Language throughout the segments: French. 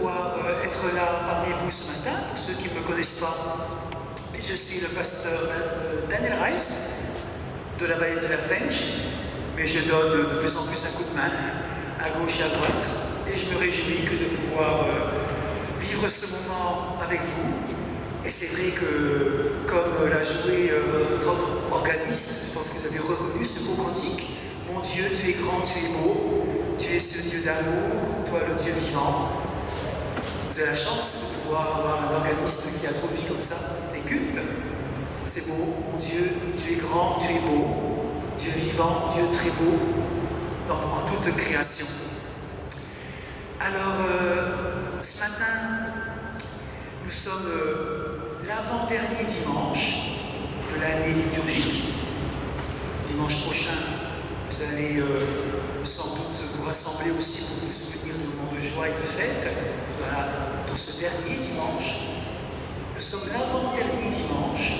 pouvoir être là parmi vous ce matin. Pour ceux qui ne me connaissent pas, je suis le pasteur Daniel Reis de la vallée de la Fench, mais je donne de plus en plus un coup de main à gauche et à droite, et je me réjouis que de pouvoir vivre ce moment avec vous. Et c'est vrai que, comme l'a joué votre organiste, je pense que vous avez reconnu ce beau cantique. Mon Dieu, tu es grand, tu es beau, tu es ce Dieu d'amour, toi le Dieu vivant. Vous avez la chance de pouvoir avoir un organiste qui introduit comme ça les cultes. C'est beau, mon Dieu, tu es grand, tu es beau, Dieu vivant, Dieu très beau, donc en toute création. Alors, ce matin, nous sommes l'avant-dernier dimanche de l'année liturgique. Dimanche prochain, vous allez sans doute vous rassembler aussi pour vous souvenir de moments de joie et de fête. Voilà, pour ce dernier dimanche, nous sommes l'avant-dernier dimanche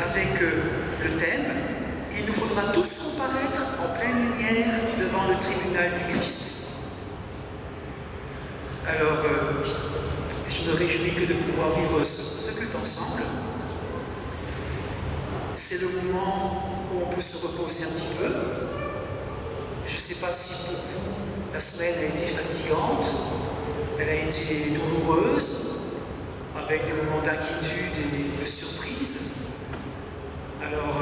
avec le thème « Il nous faudra tous comparaître en pleine lumière devant le tribunal du Christ ». Alors, je me réjouis que de pouvoir vivre ce culte ensemble. C'est le moment où on peut se reposer un petit peu. Je ne sais pas si pour vous, la semaine a été fatigante, elle a été douloureuse, avec des moments d'inquiétude et de surprise. Alors,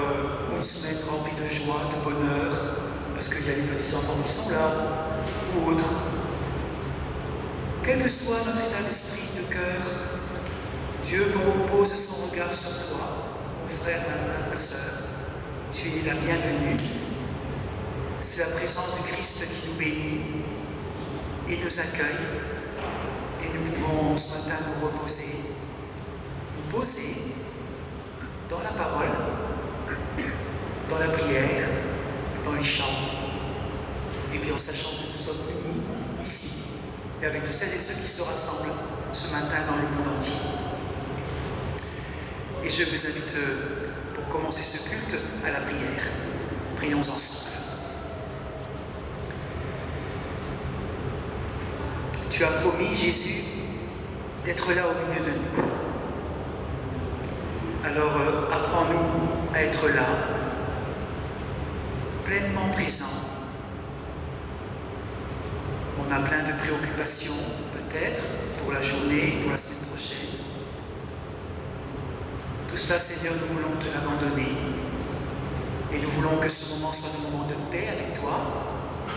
une semaine remplie de joie, de bonheur, parce qu'il y a les petits-enfants qui sont là, ou autres. Quel que soit notre état d'esprit, de cœur, Dieu pose son regard sur toi, mon frère, ma soeur. Tu es la bienvenue. C'est la présence du Christ qui nous bénit et nous accueille. Et nous pouvons ce matin nous reposer, nous poser dans la parole, dans la prière, dans les chants, et puis en sachant que nous sommes unis ici, et avec tous celles et ceux qui se rassemblent ce matin dans le monde entier. Et je vous invite, pour commencer ce culte, à la prière. Prions ensemble. Tu as promis, Jésus, d'être là au milieu de nous. Alors, apprends-nous à être là, pleinement présents. On a plein de préoccupations, peut-être, pour la journée, pour la semaine prochaine. Tout cela, Seigneur, nous voulons te l'abandonner. Et nous voulons que ce moment soit un moment de paix avec toi,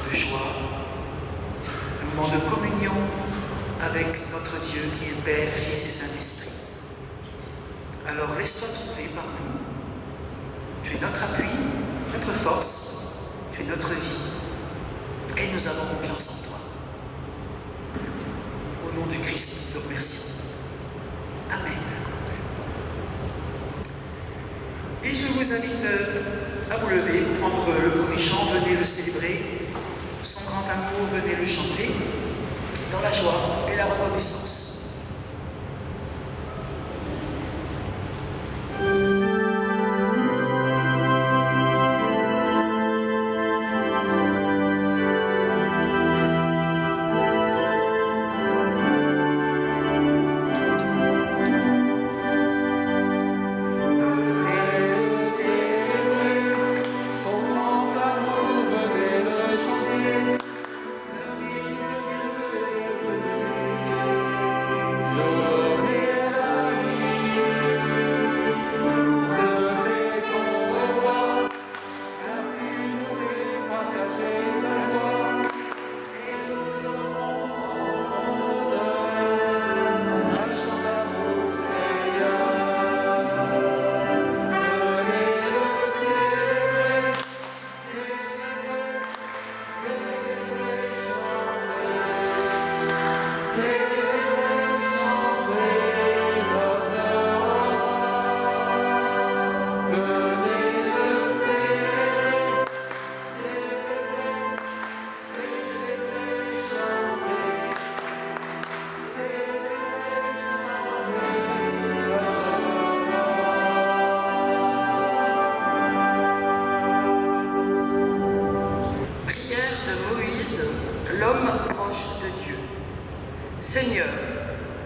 de joie, un moment de communion avec notre Dieu qui est Père, Fils et Saint-Esprit. Alors laisse-toi trouver par nous. Tu es notre appui, notre force, tu es notre vie. Et nous avons confiance en toi. Au nom du Christ, nous te remercions. Amen. Et je vous invite à vous lever, pour prendre le premier chant, venez le célébrer. Son grand amour, venez le chanter, dans la joie et la reconnaissance.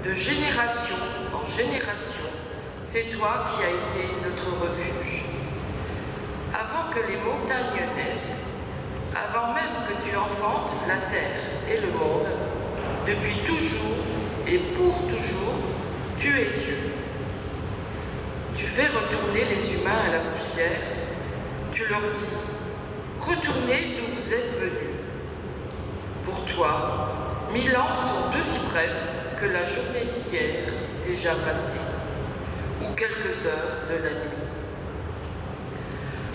de génération en génération, c'est toi qui as été notre refuge. Avant que les montagnes naissent, avant même que tu enfantes la terre et le monde, depuis toujours et pour toujours, tu es Dieu. Tu fais retourner les humains à la poussière, tu leur dis, retournez d'où vous êtes venus. Pour toi, 1000 ans sont aussi brefs que la journée d'hier déjà passée, ou quelques heures de la nuit.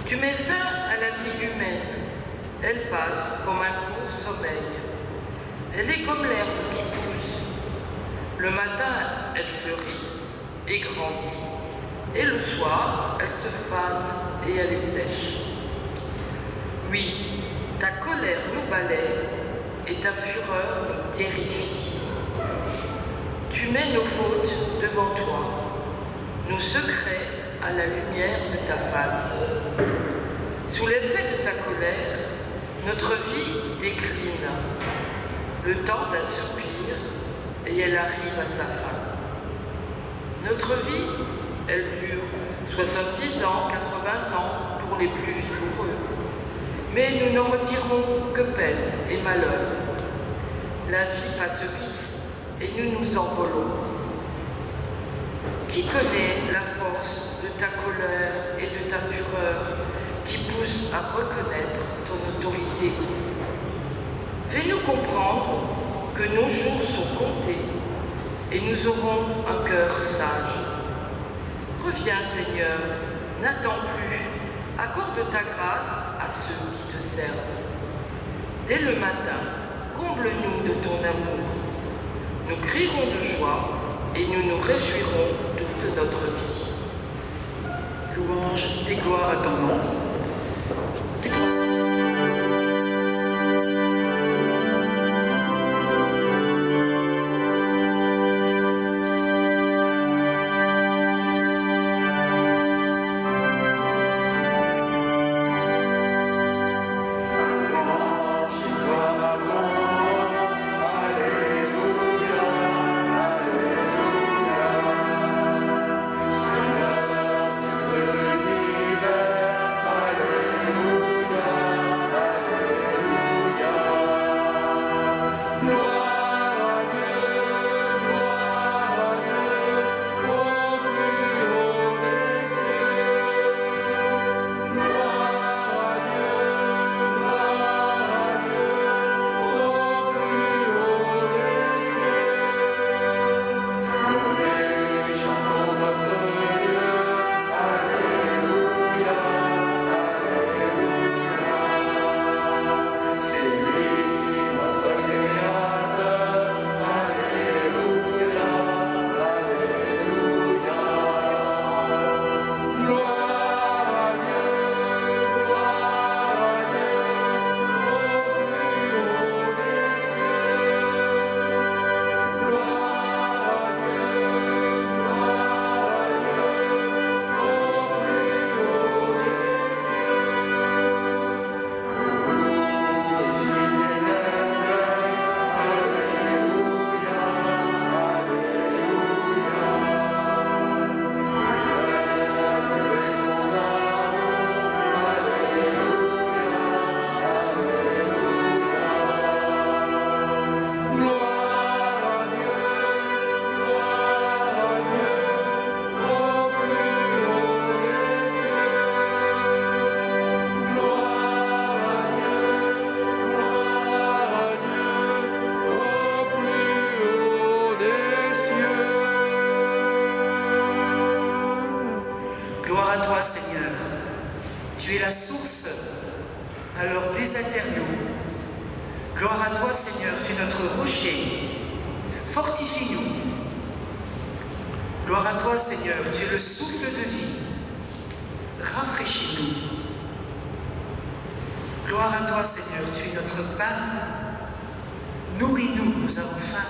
Tu mets fin à la vie humaine, elle passe comme un court sommeil. Elle est comme l'herbe qui pousse. Le matin, elle fleurit et grandit, et le soir, elle se fane et elle est sèche. Oui, ta colère nous balaie et ta fureur nous terrifie. Tu mets nos fautes devant toi, nos secrets à la lumière de ta face. Sous l'effet de ta colère, notre vie décline. Le temps d'un soupir et elle arrive à sa fin. Notre vie, elle dure 70 ans, 80 ans pour les plus vigoureux. Mais nous n'en retirons que peine et malheur. La vie passe vite et nous nous envolons. Qui connaît la force de ta colère et de ta fureur qui pousse à reconnaître ton autorité? Fais-nous comprendre que nos jours sont comptés et nous aurons un cœur sage. Reviens, Seigneur, n'attends plus, accorde ta grâce à ceux qui te servent. Dès le matin, comble-nous de ton amour. Nous crierons de joie et nous nous réjouirons toute notre vie. Louange et gloire à ton nom. Les trois Seigneur, tu es la source alors désaltère-nous. Gloire à toi, Seigneur, tu es notre rocher. Fortifie-nous. Gloire à toi, Seigneur, tu es le souffle de vie. Rafraîchis-nous. Gloire à toi, Seigneur, tu es notre pain. Nourris-nous, nous avons faim.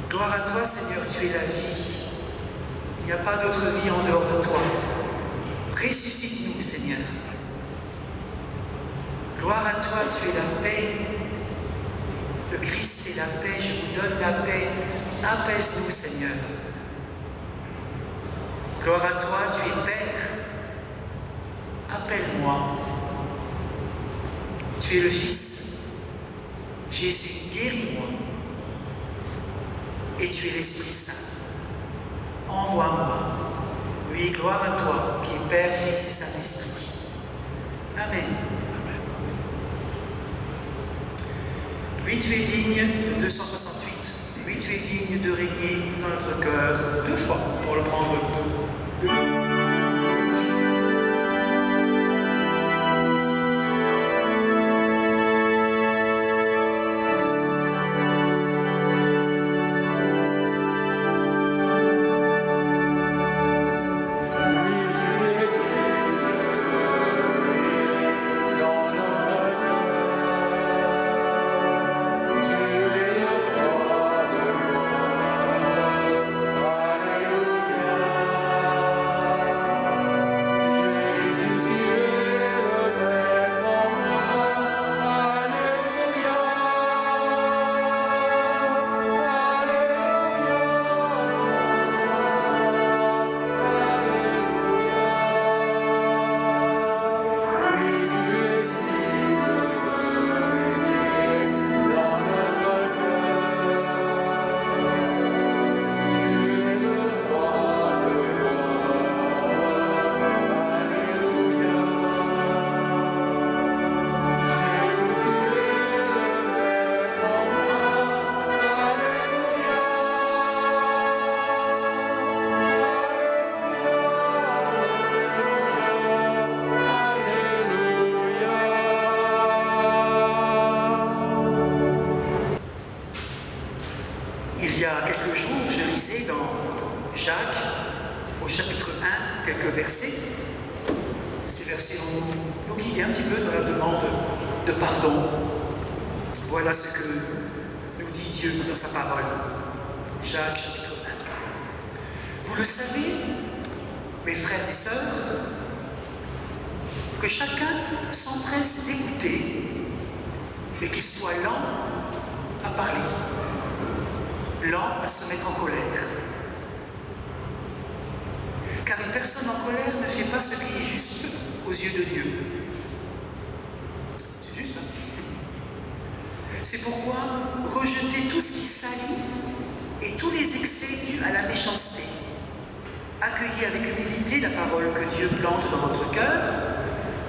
Gloire à toi, Seigneur, tu es la vie. Il n'y a pas d'autre vie en dehors de toi. Ressuscite-nous, Seigneur. Gloire à toi, tu es la paix. Le Christ est la paix, je vous donne la paix. Apaise-nous, Seigneur. Gloire à toi, tu es Père. Appelle-moi. Tu es le Fils. Jésus, guéris-moi. Et tu es l'Esprit Saint. Envoie-moi. Oui, gloire à toi, qui es Père, Fils et Saint-Esprit. Amen. Oui, tu es digne, de 268. Oui, tu es digne de régner dans notre cœur 2 fois, pour le prendre 2 fois. Il y a quelques jours, je lisais dans Jacques, au chapitre 1, quelques versets. Ces versets vont nous guider un petit peu dans la demande de pardon. Voilà ce que nous dit Dieu dans sa parole. Jacques, chapitre 1. Vous le savez, mes frères et sœurs, que chacun s'empresse d'écouter, mais qu'il soit lent à parler, lent à se mettre en colère. Car une personne en colère ne fait pas ce qui est juste aux yeux de Dieu. C'est juste, hein? C'est pourquoi rejetez tout ce qui salit et tous les excès dus à la méchanceté. Accueillez avec humilité la parole que Dieu plante dans votre cœur,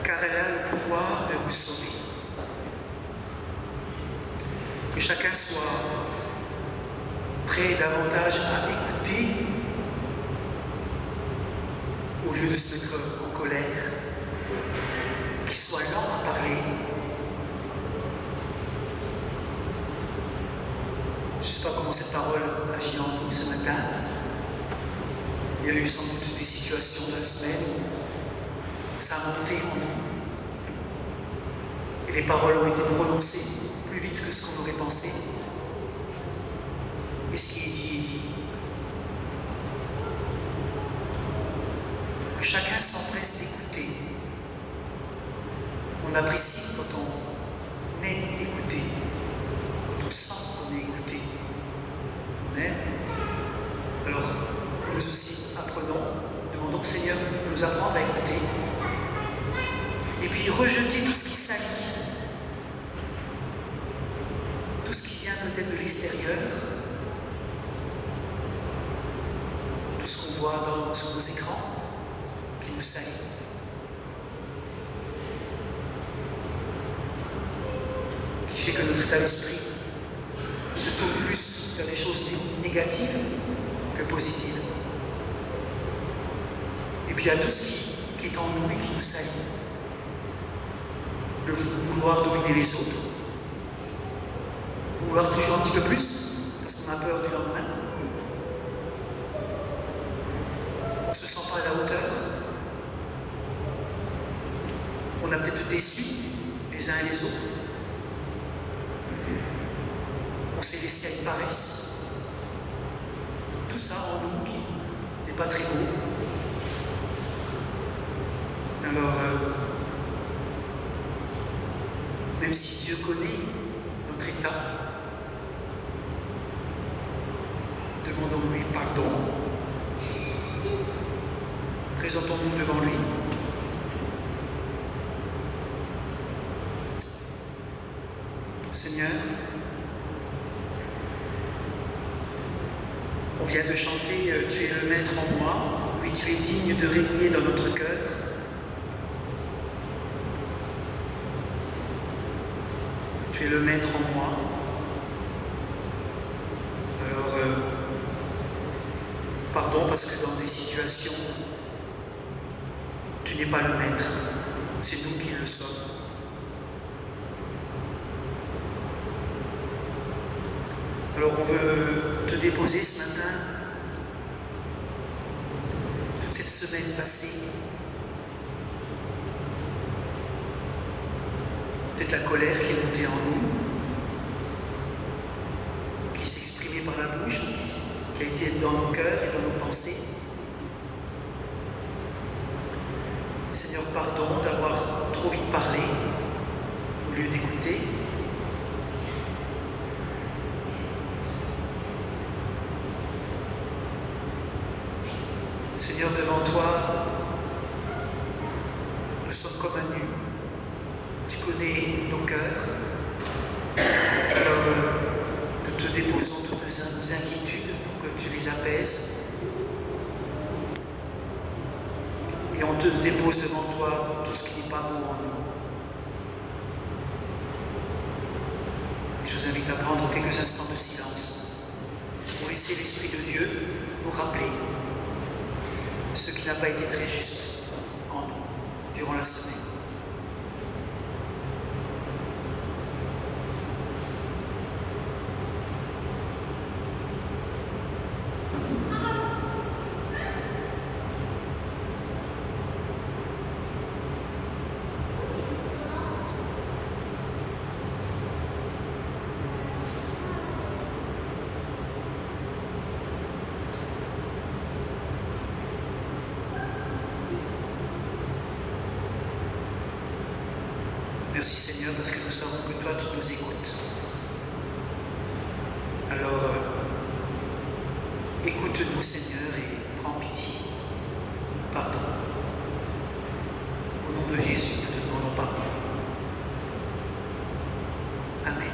car elle a le pouvoir de vous sauver. Que chacun soit prêt davantage à écouter au lieu de se mettre en colère, qu'il soit lent à parler. Je ne sais pas comment cette parole agit en nous ce matin. Il y a eu sans doute des situations de la semaine où ça a monté en nous. Et les paroles ont été prononcées plus vite que ce qu'on aurait pensé. Et ce qui est dit est dit. Que chacun s'empresse d'écouter. On apprécie quand on est écouté, quand on sent qu'on est écouté. On aime. Alors, nous aussi apprenons, demandons au Seigneur de nous apprendre à écouter. Et puis rejeter tout ce qui salit, tout ce qui vient peut-être de l'extérieur, tout ce qu'on voit sur nos écrans, qui nous salit. Qui fait que notre état d'esprit se tourne plus vers des choses négatives que positives. Et puis il y a tout ce qui est en nous et qui nous salit. Le vouloir dominer les autres, vouloir toujours un petit peu plus, parce qu'on a peur du lendemain. On ne se sent pas à la hauteur. On a peut-être déçu les uns et les autres. On s'est laissé à une paresse. Tout ça en nous qui n'est pas très beau. Alors, même si Dieu connaît notre état, demandons-lui pardon. Présentons-nous devant lui. Seigneur, on vient de chanter « Tu es le maître en moi, oui tu es digne de régner dans notre cœur ». Tu es le maître en moi. Alors, pardon parce que dans des situations, tu n'es pas le maître, c'est nous qui le sommes. Alors on veut te déposer ce matin toute cette semaine passée, peut-être la colère qui est montée en nous, qui s'est exprimée par la bouche, qui a été dans nos cœurs et dans nos pensées. Seigneur, pardon d'avoir trop vite parlé au lieu d'écouter. Seigneur, devant toi, nous sommes comme à nu. Tu connais nos cœurs. Alors, nous te déposons toutes nos inquiétudes pour que tu les apaises. Et on te dépose devant toi tout ce qui n'est pas beau en nous. Et je vous invite à prendre quelques instants de silence pour laisser l'Esprit de Dieu nous rappeler ce qui n'a pas été très juste en nous durant la semaine. Merci Seigneur parce que nous savons que toi tu nous écoutes. Alors écoute-nous Seigneur et prends pitié. Pardon. Au nom de Jésus, nous te demandons pardon. Amen.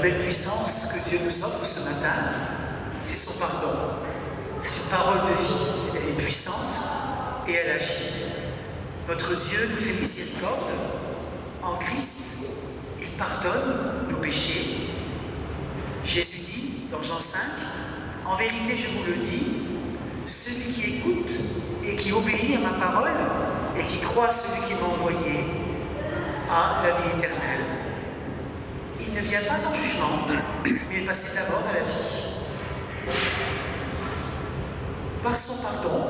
belle puissance que Dieu nous offre ce matin, c'est son pardon. C'est une parole de vie. Elle est puissante et elle agit. Notre Dieu nous fait miséricorde. En Christ, il pardonne nos péchés. Jésus dit dans Jean 5, « En vérité, je vous le dis, celui qui écoute et qui obéit à ma parole et qui croit à celui qui m'a envoyé a la vie éternelle. Il ne vient pas en jugement, mais est passé d'abord à la vie. » Par son pardon,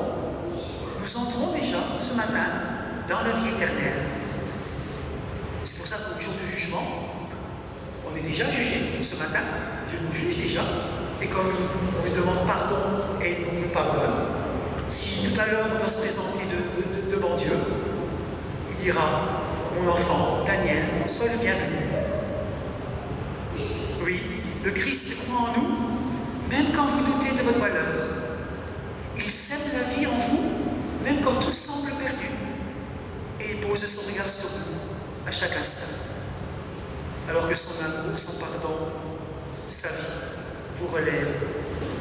nous entrons déjà ce matin dans la vie éternelle. C'est pour ça qu'au jour du jugement, on est déjà jugé ce matin. Dieu nous juge déjà. Et comme on lui demande pardon et il nous pardonne, si tout à l'heure on doit se présenter devant Dieu, il dira, mon enfant, Daniel, sois le bienvenu. Oui, le Christ croit en nous, même quand vous doutez de votre valeur. Il sème la vie en vous, même quand tout semble perdu. Et il pose son regard sur vous à chaque instant. Alors que son amour, son pardon, sa vie vous relève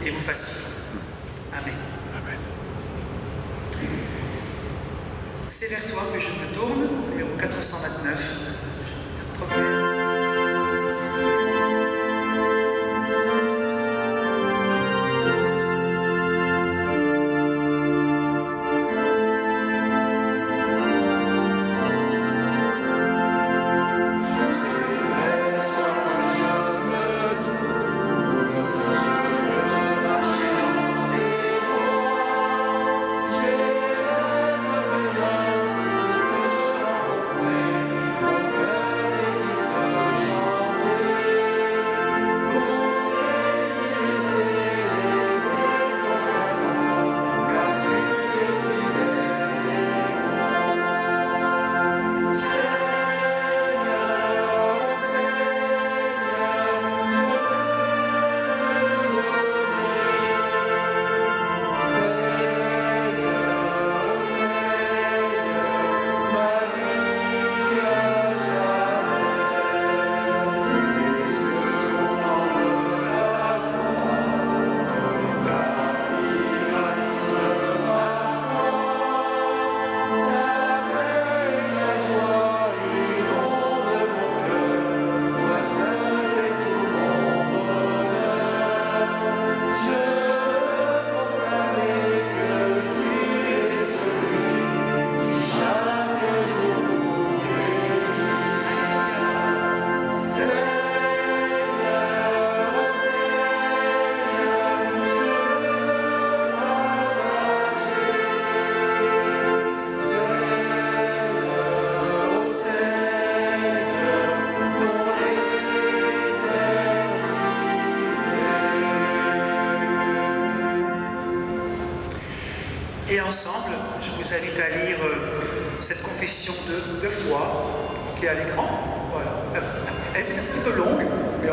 et vous fasse vivre. Amen. Amen. C'est vers toi que je me tourne, numéro 429. Première. Et ensemble, je vous invite à lire cette confession de foi qui est à l'écran. Voilà. Elle est un petit peu longue, mais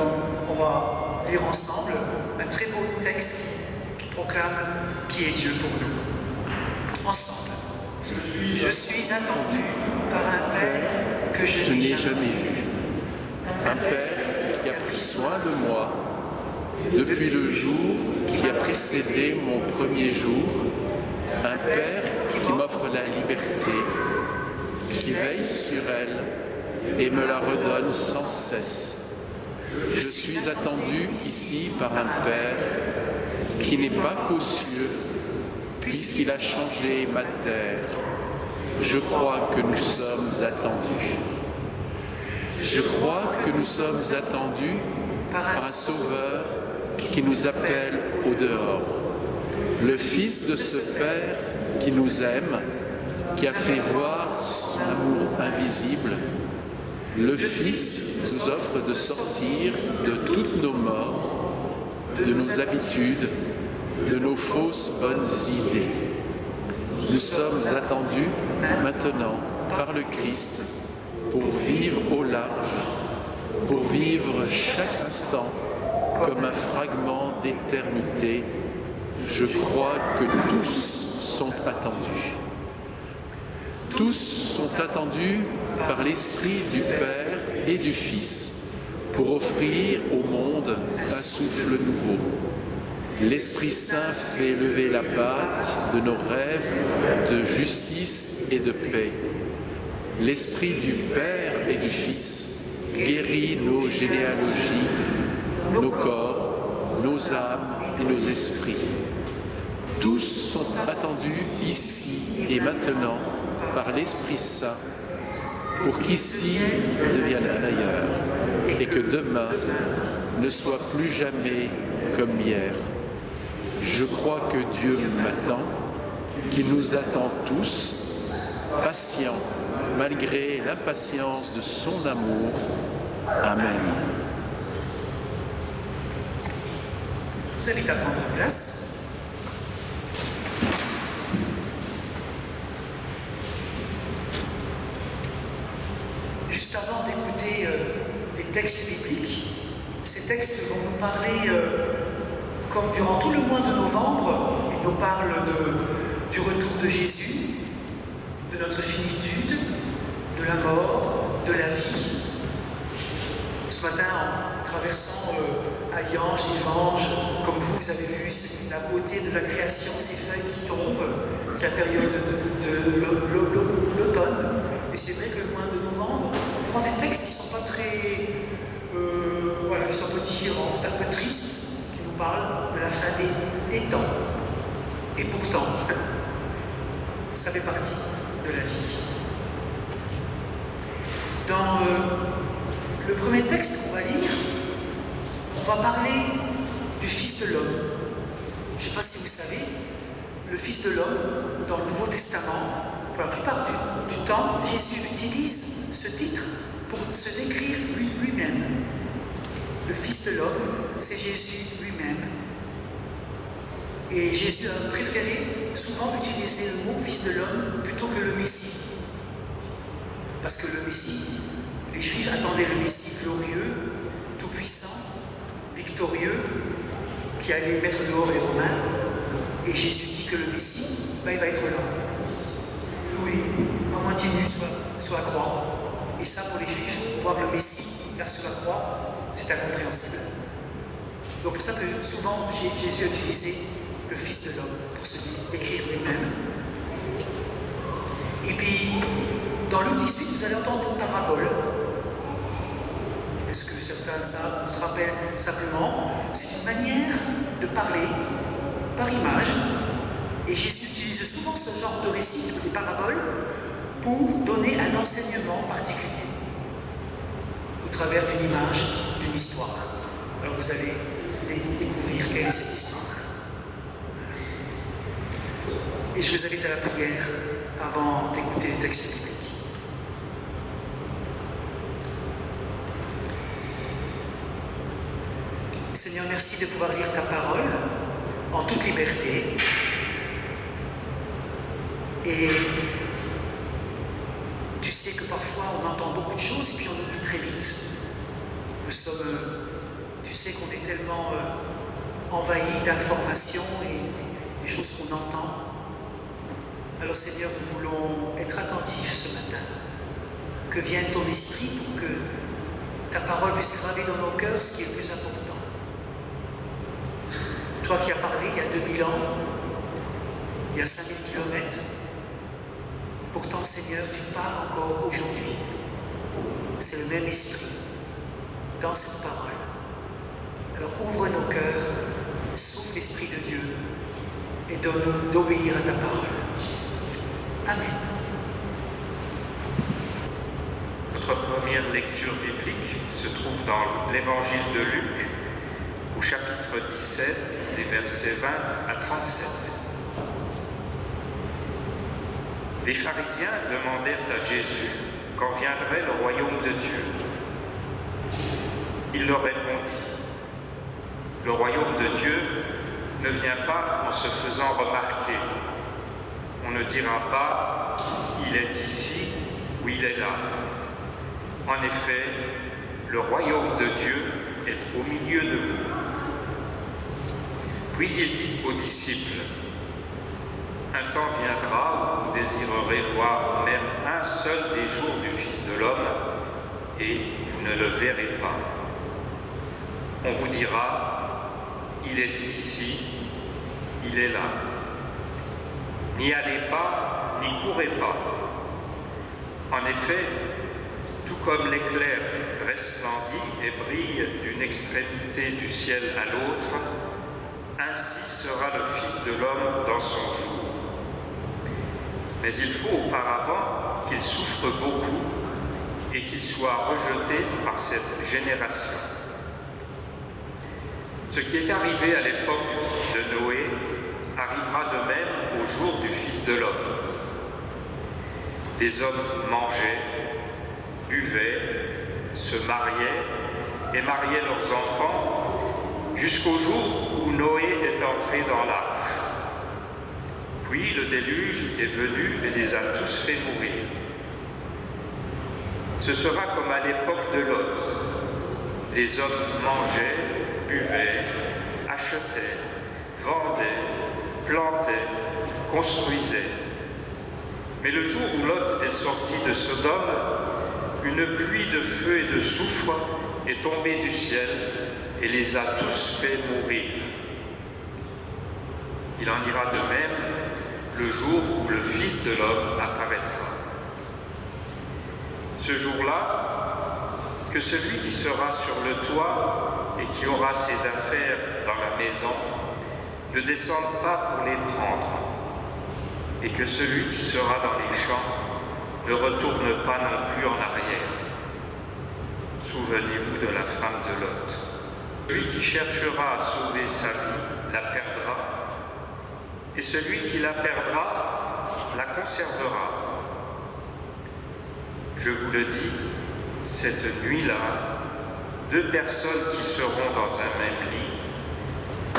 on va lire ensemble un très beau texte qui proclame qui est Dieu pour nous. Ensemble. Je suis attendu par un Père que je n'ai jamais vu. Un Père qui a pris soin de moi depuis le jour qui a précédé mon premier jour. Un Père qui m'offre la liberté, qui veille sur elle et me la redonne sans cesse. Je suis attendu ici par un Père qui n'est pas qu'aux cieux, puisqu'il a changé ma terre. Je crois que nous sommes attendus. Je crois que nous sommes attendus par un Sauveur qui nous appelle au dehors. Le Fils de ce Père qui nous aime, qui a fait voir son amour invisible. Le Fils nous offre de sortir de toutes nos morts, de nos habitudes, de nos fausses bonnes idées. Nous sommes attendus maintenant par le Christ pour vivre au large, pour vivre chaque instant comme un fragment d'éternité. Je crois que tous sont attendus. Tous sont attendus par l'Esprit du Père et du Fils pour offrir au monde un souffle nouveau. L'Esprit Saint fait lever la batte de nos rêves de justice et de paix. L'Esprit du Père et du Fils guérit nos généalogies, nos corps, nos âmes et nos esprits. Tous sont attendus ici et maintenant par l'Esprit Saint pour qu'ici devienne un ailleurs et que demain ne soit plus jamais comme hier. Je crois que Dieu m'attend, qu'il nous attend tous, patients malgré l'impatience de son amour. Amen. Je vous invite à prendre place. Juste avant d'écouter les textes bibliques, ces textes vont nous parler, comme durant tout le mois de novembre, ils nous parlent du retour de Jésus, de notre finitude, de la mort, de la vie. Ce matin, en traversant Hayange, Livange, comme vous avez vu, c'est la beauté de la création, ces feuilles qui tombent, c'est la période de l'automne. Et c'est vrai que le mois de novembre, on prend des textes qui ne sont pas très... qui sont un peu différents, un peu tristes, qui nous parlent de la fin des temps. Et pourtant, ça fait partie de la vie. Dans le premier texte qu'on va lire, on va parler du Fils de l'homme. Je ne sais pas si vous savez, le Fils de l'homme, dans le Nouveau Testament, pour la plupart du temps, Jésus utilise ce titre pour se décrire lui-même. Le Fils de l'homme, c'est Jésus lui-même. Et Jésus a préféré souvent utiliser le mot Fils de l'homme plutôt que le Messie. Parce que le Messie, les Juifs attendaient le Messie glorieux, tout-puissant, victorieux, qui allait mettre dehors les Romains. Et Jésus dit que le Messie, il va être là, loué, à moitié nu sur la croix. Et ça, pour les Juifs, voir le Messie là sur la croix, c'est incompréhensible. Donc c'est pour ça que souvent Jésus a utilisé le Fils de l'homme pour se décrire lui-même. Et puis, dans Luc 18, vous allez entendre une parabole. Est-ce que certains se rappellent simplement? C'est une manière de parler par image. Et Jésus utilise souvent ce genre de récit, des paraboles, pour donner un enseignement particulier au travers d'une image, d'une histoire. Alors vous allez découvrir quelle est cette histoire. Et je vous invite à la prière avant d'écouter les textes bibliques. Seigneur, merci de pouvoir lire ta parole en toute liberté. Et tu sais que parfois on entend beaucoup de choses et puis on oublie très vite. Tu sais qu'on est tellement envahi d'informations et des choses qu'on entend. Alors Seigneur, nous voulons être attentifs ce matin. Que vienne ton esprit pour que ta parole puisse graver dans nos cœurs ce qui est le plus important. Toi qui as parlé il y a 2000 ans, il y a 5000 kilomètres, pourtant Seigneur, tu parles encore aujourd'hui. C'est le même esprit dans cette parole. Alors ouvre nos cœurs, souffle l'Esprit de Dieu et donne-nous d'obéir à ta parole. Amen. Notre première lecture biblique se trouve dans l'Évangile de Luc, au chapitre 17, les versets 20 à 37. Les pharisiens demandèrent à Jésus quand viendrait le royaume de Dieu. Il leur répondit, « Le royaume de Dieu ne vient pas en se faisant remarquer. On ne dira pas, il est ici ou il est là. En effet, le royaume de Dieu est au milieu de vous. » Puis il dit aux disciples, « Un temps viendra où vous désirerez voir même un seul des jours du Fils de l'homme, et vous ne le verrez pas. On vous dira, il est ici, il est là. N'y allez pas, n'y courez pas. En effet, tout comme l'éclair resplendit et brille d'une extrémité du ciel à l'autre, ainsi sera le Fils de l'homme dans son jour. Mais il faut auparavant qu'il souffre beaucoup et qu'il soit rejeté par cette génération. Ce qui est arrivé à l'époque de Noé arrivera de même au jour du Fils de l'homme. Les hommes mangeaient, buvaient, se mariaient et mariaient leurs enfants jusqu'au jour où Noé est entré dans l'arche. Puis le déluge est venu et les a tous fait mourir. Ce sera comme à l'époque de Lot. Les hommes mangeaient, buvaient, achetaient, vendaient, plantaient, construisaient. Mais le jour où Lot est sorti de Sodome, une pluie de feu et de soufre est tombée du ciel et les a tous fait mourir. Il en ira de même le jour où le Fils de l'homme apparaîtra. Ce jour-là, que celui qui sera sur le toit et qui aura ses affaires dans la maison ne descende pas pour les prendre, et que celui qui sera dans les champs ne retourne pas non plus en arrière. Souvenez-vous de la femme de Lot. Celui qui cherchera à sauver sa vie la perdra, et celui qui la perdra la conservera. Je vous le dis, cette nuit-là, 2 personnes qui seront dans un même lit,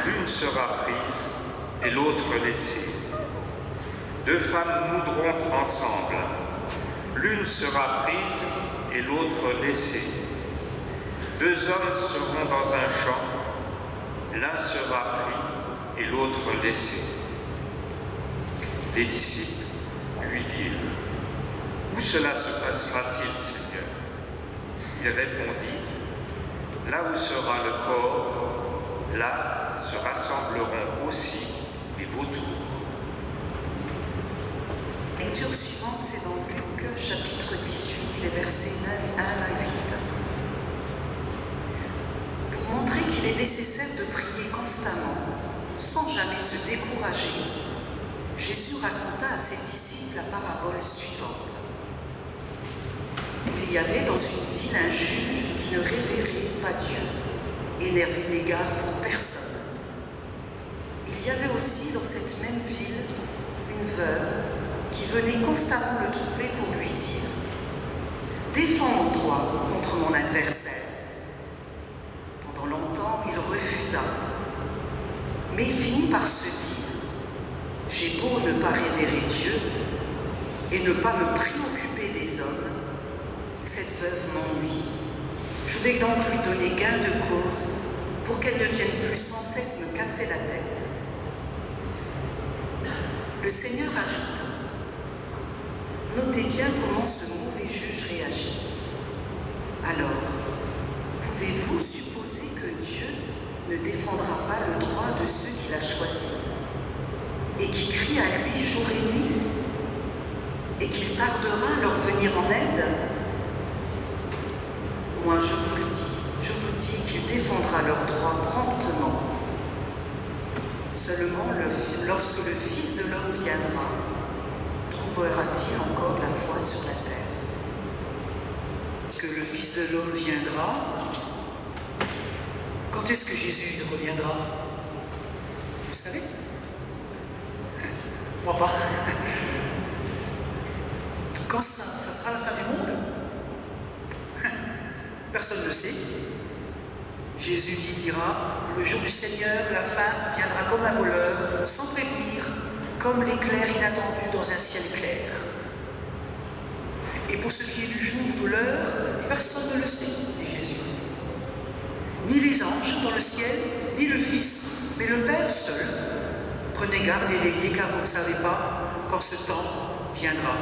l'une sera prise et l'autre laissée. 2 femmes moudront ensemble, l'une sera prise et l'autre laissée. 2 hommes seront dans un champ, l'un sera pris et l'autre laissé. Les disciples lui dirent, « Où cela se passera-t-il, Seigneur ?» Il répondit, « Là où sera le corps, là se rassembleront aussi les vautours. » Lecture suivante, c'est dans Luc, chapitre 18, les versets 1 à 8. Pour montrer qu'il est nécessaire de prier constamment, sans jamais se décourager, Jésus raconta à ses disciples la parabole suivante. Il y avait dans une ville un juge qui ne révérait pas Dieu et n'avait d'égard pour personne. Il y avait aussi dans cette même ville une veuve qui venait constamment le trouver pour lui dire « Défends mon droit contre mon adversaire ». Pendant longtemps, il refusa, mais il finit par se dire « J'ai beau ne pas révérer Dieu et ne pas me préoccuper des hommes, cette veuve m'ennuie. Je vais donc lui donner gain de cause pour qu'elle ne vienne plus sans cesse me casser la tête. » Le Seigneur ajouta, « Notez bien comment ce mauvais juge réagit. Alors, pouvez-vous supposer que Dieu ne défendra pas le droit de ceux qu'il a choisis et qui crient à lui jour et nuit, et qu'il tardera à leur venir en aide? Moi, je vous dis qu'il défendra leurs droits promptement. Seulement, lorsque le Fils de l'homme viendra, trouvera-t-il encore la foi sur la terre? Que le Fils de l'homme viendra. Quand est-ce que Jésus reviendra? Vous savez? Moi pas. Quand ça sera la fin du monde? Personne ne le sait. Jésus dira, le jour du Seigneur, la fin viendra comme un voleur, sans prévenir, comme l'éclair inattendu dans un ciel clair. Et pour ce qui est du jour ou de l'heure, personne ne le sait, dit Jésus. Ni les anges dans le ciel, ni le Fils, mais le Père seul. Prenez garde et veillez, car vous ne savez pas quand ce temps viendra.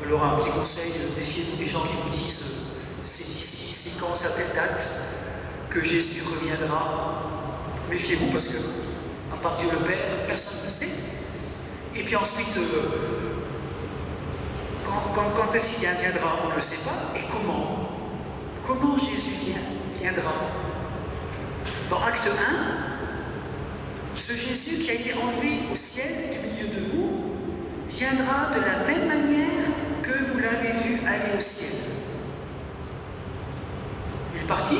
Alors un petit conseil, méfiez-vous des gens qui vous disent c'est ici, c'est quand, c'est à telle date, que Jésus reviendra. Méfiez-vous parce que, à part Dieu le Père, personne ne le sait. Et puis ensuite, quand est-ce qu'il viendra, on ne le sait pas. Et comment? Comment Jésus viendra? Dans Acte 1, ce Jésus qui a été enlevé au ciel du milieu de vous viendra de la même manière que vous l'avez vu aller au ciel. Il est parti,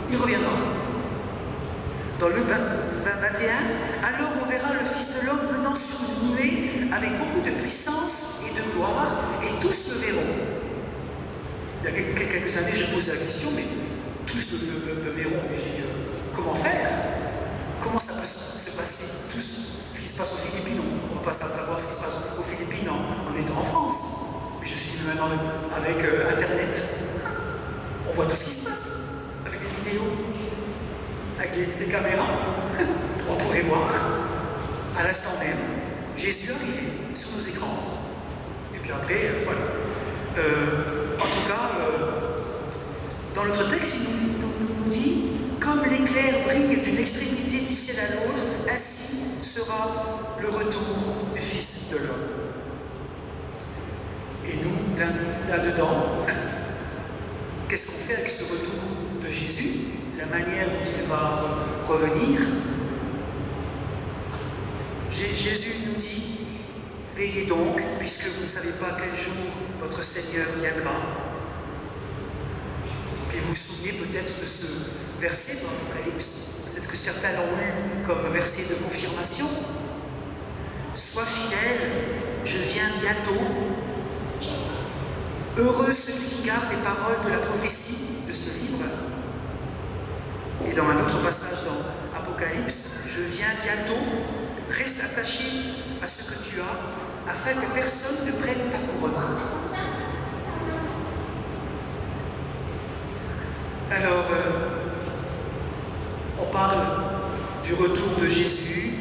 il reviendra. Dans Luc 21, alors on verra le Fils de l'homme venant sur une nuée avec beaucoup de puissance et de gloire, et tous le verront. Il y a quelques années, je posais la question, mais tous le verront. Mais j'ai dit, comment faire? Comment ça peut se passer? Tous, ce qui se passe aux Philippines, on ne va pas savoir ce qui se passe aux Philippines en étant en France. Mais je suis dit, maintenant, avec Internet, on voit tout ce qui se passe, avec les vidéos, avec les caméras. On pourrait voir, à l'instant même, Jésus arriver sur nos écrans. Et puis après, voilà. En tout cas, dans notre texte, il nous dit, comme l'éclair brille d'une extrémité du ciel à l'autre, ainsi sera le retour du Fils de l'homme. Et nous, là-dedans, qu'est-ce qu'on fait avec ce retour de Jésus, la manière dont il va revenir? Jésus nous dit, veillez donc, puisque vous ne savez pas quel jour votre Seigneur viendra. Et vous vous souvenez peut-être de ce verset dans l'Apocalypse, peut-être que certains l'ont eu comme verset de confirmation. Sois fidèle, je viens bientôt. Heureux celui qui garde les paroles de la prophétie de ce livre. Et dans un autre passage dans Apocalypse, je viens bientôt. Reste attaché à ce que tu as, afin que personne ne prenne ta couronne. Alors, on parle du retour de Jésus,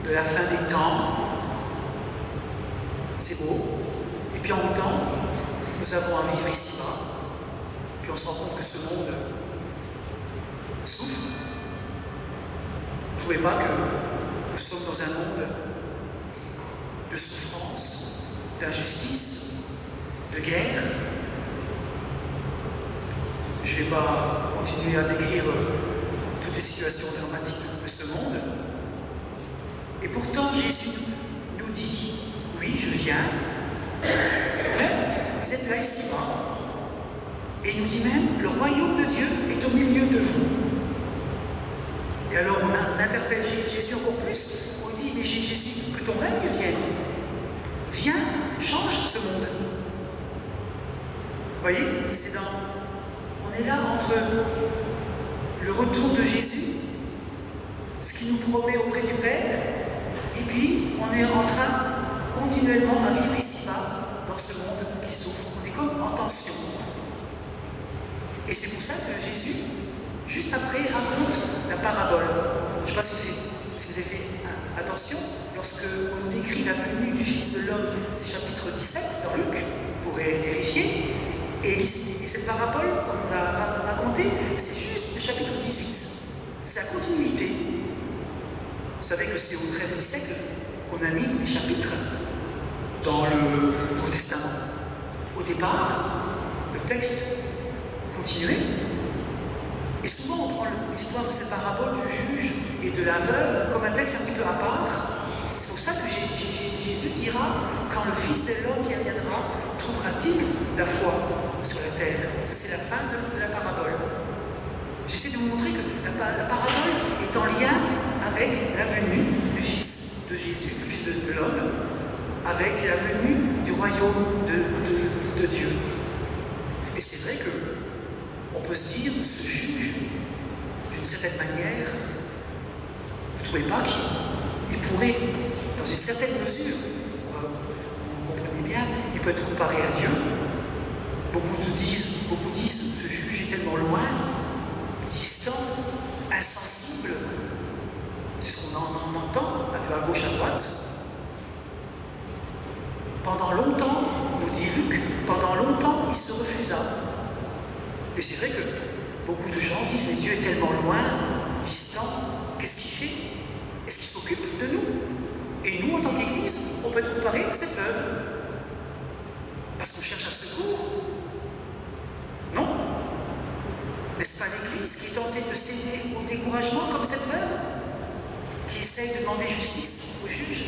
de la fin des temps. C'est beau. Et puis en même temps, nous avons à vivre ici-bas. Puis on se rend compte que ce monde souffre. Vous ne trouvez pas que nous sommes dans un monde de souffrance, d'injustice, de guerre? Je ne vais pas continuer à décrire toutes les situations dramatiques de ce monde. Et pourtant, Jésus nous dit, oui, je viens, mais vous êtes là ici-bas. Et il nous dit même, le royaume de Dieu est au milieu de vous. Et alors on interpelle Jésus encore plus, on dit, mais Jésus, que ton règne vienne. Viens, change ce monde. Vous voyez, on est là entre le retour de Jésus, ce qu'il nous promet auprès du Père, et puis on est en train continuellement à vivre ici-bas, dans ce monde qui souffre. On est comme en tension. Et c'est pour ça que Jésus, juste après, il raconte la parabole. Je ne sais pas si vous avez fait attention, lorsque on nous décrit la venue du Fils de l'homme, c'est chapitre 17 dans Luc, vous pourrez vérifier. Et cette parabole qu'on nous a racontée, c'est juste le chapitre 18. C'est la continuité. Vous savez que c'est au XIIIe siècle qu'on a mis les chapitres dans le Nouveau Testament. Au départ, le texte continuait. Et souvent, on prend l'histoire de cette parabole du juge et de la veuve comme un texte un petit peu à part. C'est pour ça que Jésus dira, quand le Fils de l'homme viendra, trouvera-t-il la foi sur la terre? Ça, c'est la fin de la parabole. J'essaie de vous montrer que la parabole est en lien avec la venue du Fils de Jésus, le Fils de l'homme, avec la venue du royaume de Dieu. Et c'est vrai que on peut se dire, ce juge, d'une certaine manière, vous ne trouvez pas qu'il pourrait, dans une certaine mesure, vous comprenez bien, il peut être comparé à Dieu. Beaucoup disent, ce juge est tellement loin, distant, insensible. C'est ce qu'on en entend, un peu à gauche, à droite. Pendant longtemps, nous dit Luc, pendant longtemps, il se refusa. Et c'est vrai que beaucoup de gens disent, mais Dieu est tellement loin, distant, qu'est-ce qu'il fait? Est-ce qu'il s'occupe de nous? Et nous, en tant qu'Église, on peut être comparé à cette veuve. Parce qu'on cherche un secours. Non? N'est-ce pas l'Église qui est tentée de céder au découragement comme cette veuve? Qui essaye de demander justice au juge?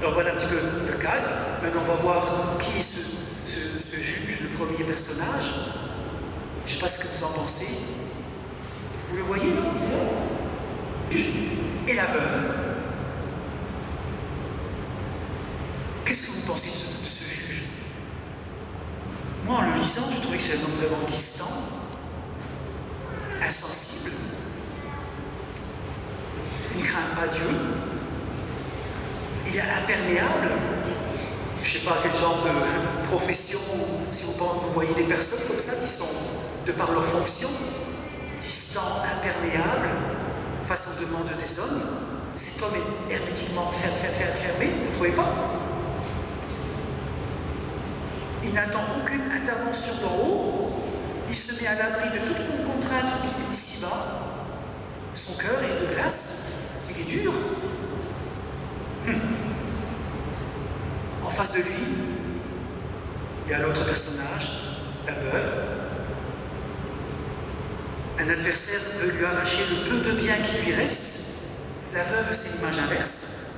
Alors voilà un petit peu le cadre. Maintenant, on va voir qui est ce juge, le premier personnage. Je ne sais pas ce que vous en pensez. Vous le voyez, non? Et la veuve. Qu'est-ce que vous pensez de ce juge? Moi, en le lisant, je trouvais que c'est un homme vraiment distant, insensible. Il ne craint pas Dieu. Il est imperméable. Je ne sais pas quel genre de profession, si vous voyez des personnes comme ça qui sont, de par leur fonction, distants, imperméables, face aux demandes des hommes. Cet homme est hermétiquement fermé, vous ne trouvez pas? Il n'attend aucune intervention d'en haut. Il se met à l'abri de toute contrainte ici-bas. Son cœur est de glace, il est dur. En face de lui, il y a l'autre personnage, la veuve. Un adversaire veut lui arracher le peu de bien qui lui reste. La veuve, c'est l'image inverse.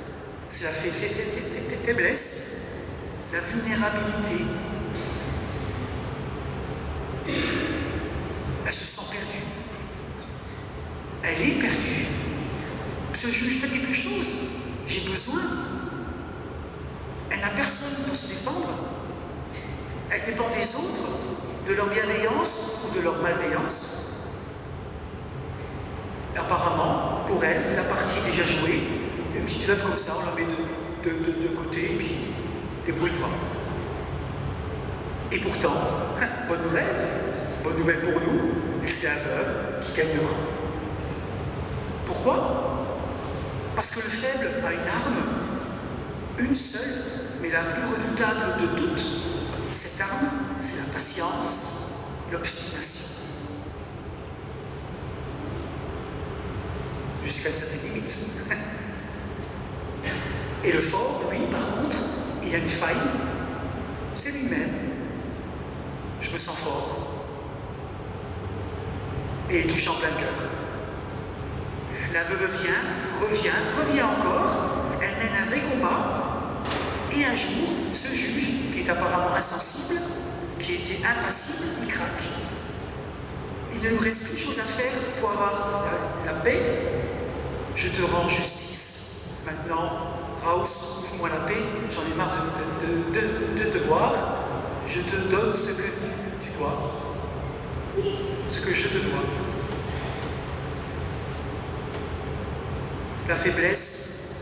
C'est la faiblesse, la vulnérabilité. Elle se sent perdue. Elle est perdue. Ce juge fait quelque chose. J'ai besoin. Elle n'a personne pour se défendre. Elle dépend des autres, de leur bienveillance ou de leur malveillance. Apparemment, pour elle, la partie est déjà jouée. Une petite veuve comme ça, on la met de côté, et puis débrouille-toi. Et pourtant, bonne nouvelle pour nous, c'est la veuve qui gagnera. Pourquoi? Parce que le faible a une arme, une seule, mais la plus redoutable de toutes. Cette arme, c'est la patience, l'obstination. Jusqu'à une certaine limite. Et le fort, lui, par contre, il a une faille, c'est lui-même. Je me sens fort. Et il touche en plein cœur. La veuve revient encore, elle mène un vrai combat, et un jour, ce juge, qui est apparemment insensible, qui était impassible, il craque. Il ne nous reste qu'une chose à faire pour avoir la paix. Je te rends justice. Maintenant, Raus, fous-moi la paix, j'en ai marre de te voir. Je te donne ce que tu dois, ce que je te dois. La faiblesse,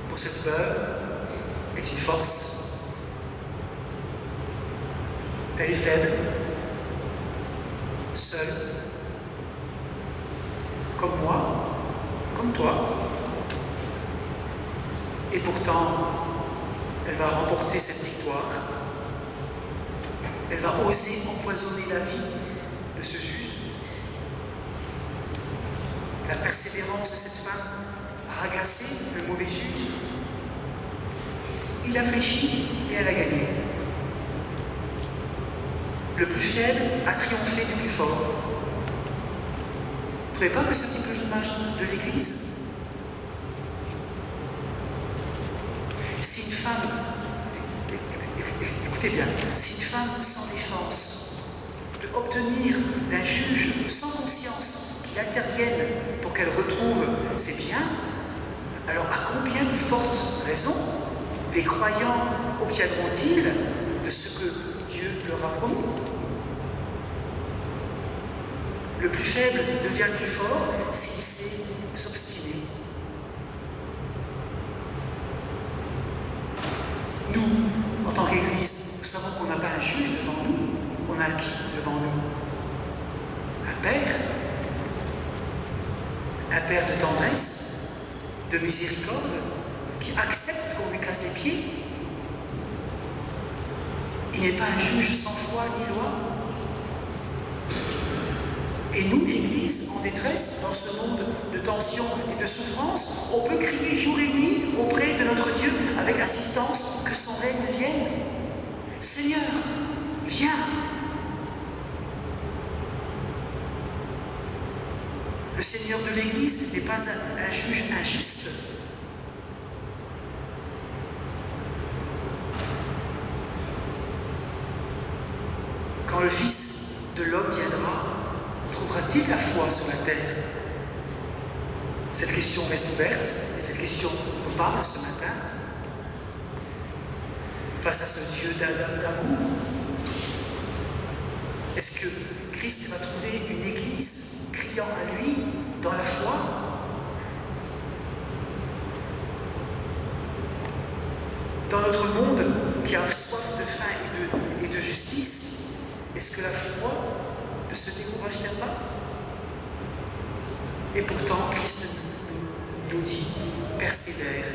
pour cette veuve, est une force. Elle est faible, seule, comme moi, comme toi. Et pourtant, elle va remporter cette victoire. Elle va oser empoisonner la vie de ce juge. La persévérance de cette femme a agacé le mauvais juge. Il a fléchi et elle a gagné. Le plus faible a triomphé du plus fort. Vous ne trouvez pas que c'est un petit peu l'image de l'Église? Si une femme, écoutez bien, si une femme sans défense peut obtenir d'un juge sans conscience qu'il intervienne pour qu'elle retrouve ses biens, alors à combien plus forte raison les croyants obtiendront-ils de ce que Dieu leur a promis? Le plus faible devient le plus fort s'il sait s'obstiner. Nous, en tant qu'Église, nous savons qu'on n'a pas un juge devant nous, on a qui devant nous? Un Père de tendresse, de miséricorde, qui accepte qu'on lui casse les pieds. Il n'est pas un juge sans foi ni loi. Et nous, Église, en détresse, dans ce monde de tension et de souffrance, on peut crier jour et nuit auprès de notre Dieu avec insistance que son règne vienne. Seigneur, viens. Le Seigneur de l'Église n'est pas un juge injuste. Quand le Fils de l'homme viendra, trouvera-t-il la foi sur la terre? Cette question reste ouverte, et cette question nous parle ce matin. Face à ce Dieu d'amour, est-ce que Christ va trouver une Église criant à lui dans la foi? Dans notre monde qui a soif de faim et de justice, est-ce que la foi ne se décourage-t-elle pas? Et pourtant, Christ nous dit, persévère,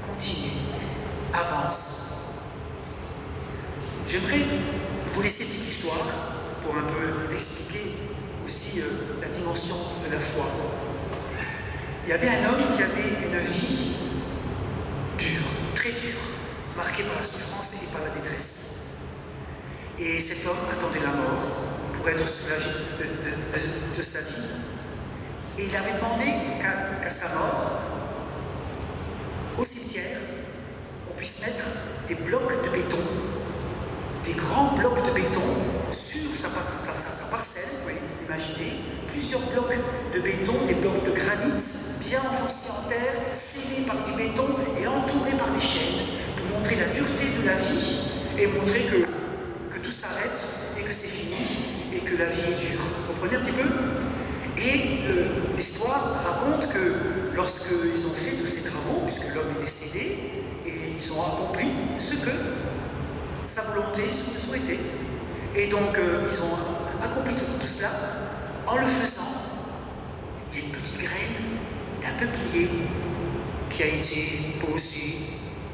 continue, avance. J'aimerais vous laisser une petite histoire pour un peu expliquer aussi la dimension de la foi. Il y avait un homme qui avait une vie dure, très dure, marquée par la souffrance et par la détresse. Et cet homme attendait la mort pour être soulagé de sa vie. Et il avait demandé qu'à sa mort, au cimetière, on puisse mettre des blocs de béton, des grands blocs de béton sur sa parcelle, vous pouvez imaginer, plusieurs blocs de béton, des blocs de granit, bien enfoncés en terre, scellés par du béton et entourés par des chaînes, pour montrer la dureté de la vie et montrer que tout s'arrête et que c'est fini et que la vie est dure. Vous comprenez un petit peu? Et l'histoire raconte que lorsqu'ils ont fait tous ces travaux, puisque l'homme est décédé, et ils ont accompli ce que sa volonté souhaitait. Et donc ils ont accompli tout cela. En le faisant, il y a une petite graine d'un peuplier qui a été posée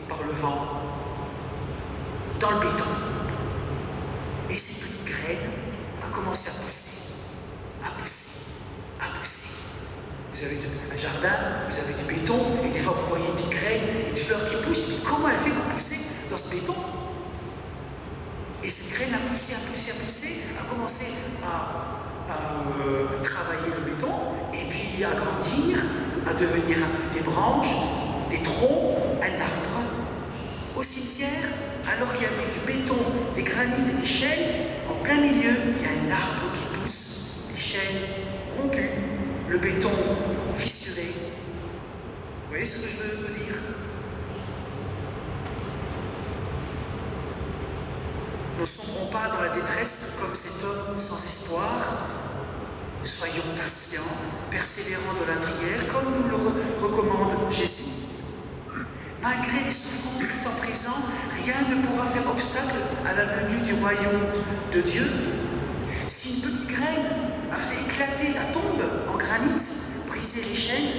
par le vent dans le béton. Et cette petite graine a commencé à pousser, à pousser, à pousser. Vous avez un jardin, vous avez du béton, et des fois vous voyez une petite graine, une fleur qui pousse, mais comment elle fait pour pousser dans ce béton? Et cette graine a poussé, a poussé, a poussé, a commencé à travailler le béton, et puis à grandir, à devenir des branches, des troncs, un arbre. Au cimetière, alors qu'il y avait du béton, des granites et des chênes, en plein milieu, il y a un arbre qui pousse, des chênes rompus, le béton fissuré. Vous voyez ce que je veux dire? Ne sombrons pas dans la détresse comme cet homme sans espoir. Soyons patients, persévérants dans la prière, comme nous le recommande Jésus. Malgré les souffrances du temps présent, rien ne pourra faire obstacle à la venue du royaume de Dieu. Si une petite graine a fait éclater la tombe en granit, briser les chaînes,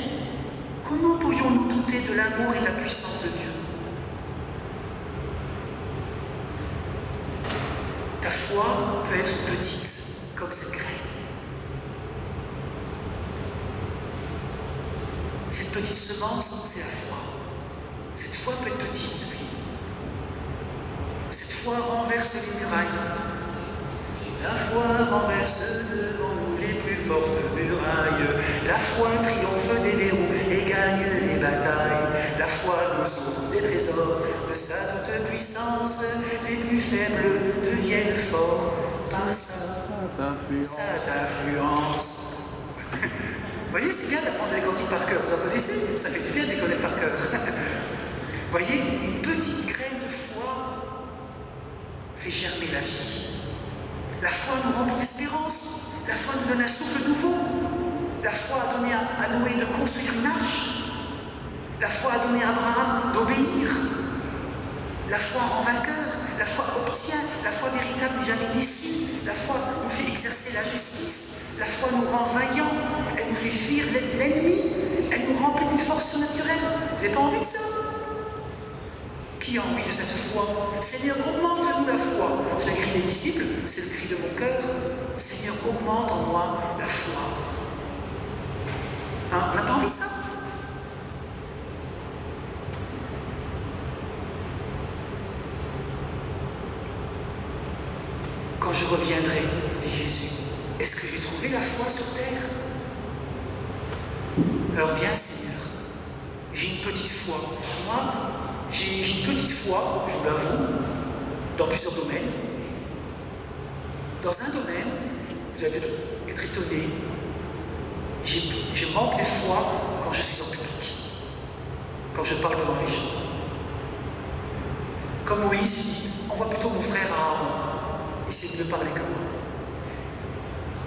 comment pourrions-nous douter de l'amour et de la puissance de Dieu? Ta foi peut être petite comme cette graine. Cette petite semence, c'est la foi. Cette foi peut être petite, oui. Cette foi renverse les murailles. La foi renverse devant nous les plus fortes murailles. La foi triomphe des verrous et gagne les batailles. La foi nous ouvre des trésors de sa toute puissance. Les plus faibles deviennent forts par sa influence. Vous voyez, c'est bien d'apprendre les cantiques par cœur. Vous en connaissez? Ça fait du bien de les connaître par cœur. Vous voyez, une petite graine de foi fait germer la vie. La foi nous remplit d'espérance. La foi nous donne un souffle nouveau. La foi a donné à Noé de construire une arche. La foi a donné à Abraham d'obéir. La foi rend vainqueur. La foi obtient. La foi véritable n'est jamais déçue. La foi nous fait exercer la justice. La foi nous rend vaillants. Elle nous fait fuir l'ennemi. Elle nous remplit d'une force surnaturelle. Vous n'avez pas envie de ça? Qui a envie de cette foi? Seigneur, augmente-nous la foi. C'est le cri des disciples, c'est le cri de mon cœur. Seigneur, augmente en moi la foi. Hein, on n'a pas envie de ça? Quand je reviendrai, dit Jésus, est-ce que j'ai trouvé la foi sur terre? Alors viens, Seigneur, j'ai une petite foi. Moi, j'ai une petite foi, je vous l'avoue, dans plusieurs domaines. Dans un domaine, vous allez être étonné, je manque de foi quand je suis en public, quand je parle devant les gens. Comme Moïse dit, envoie plutôt mon frère Aaron, essayez de me parler comme moi.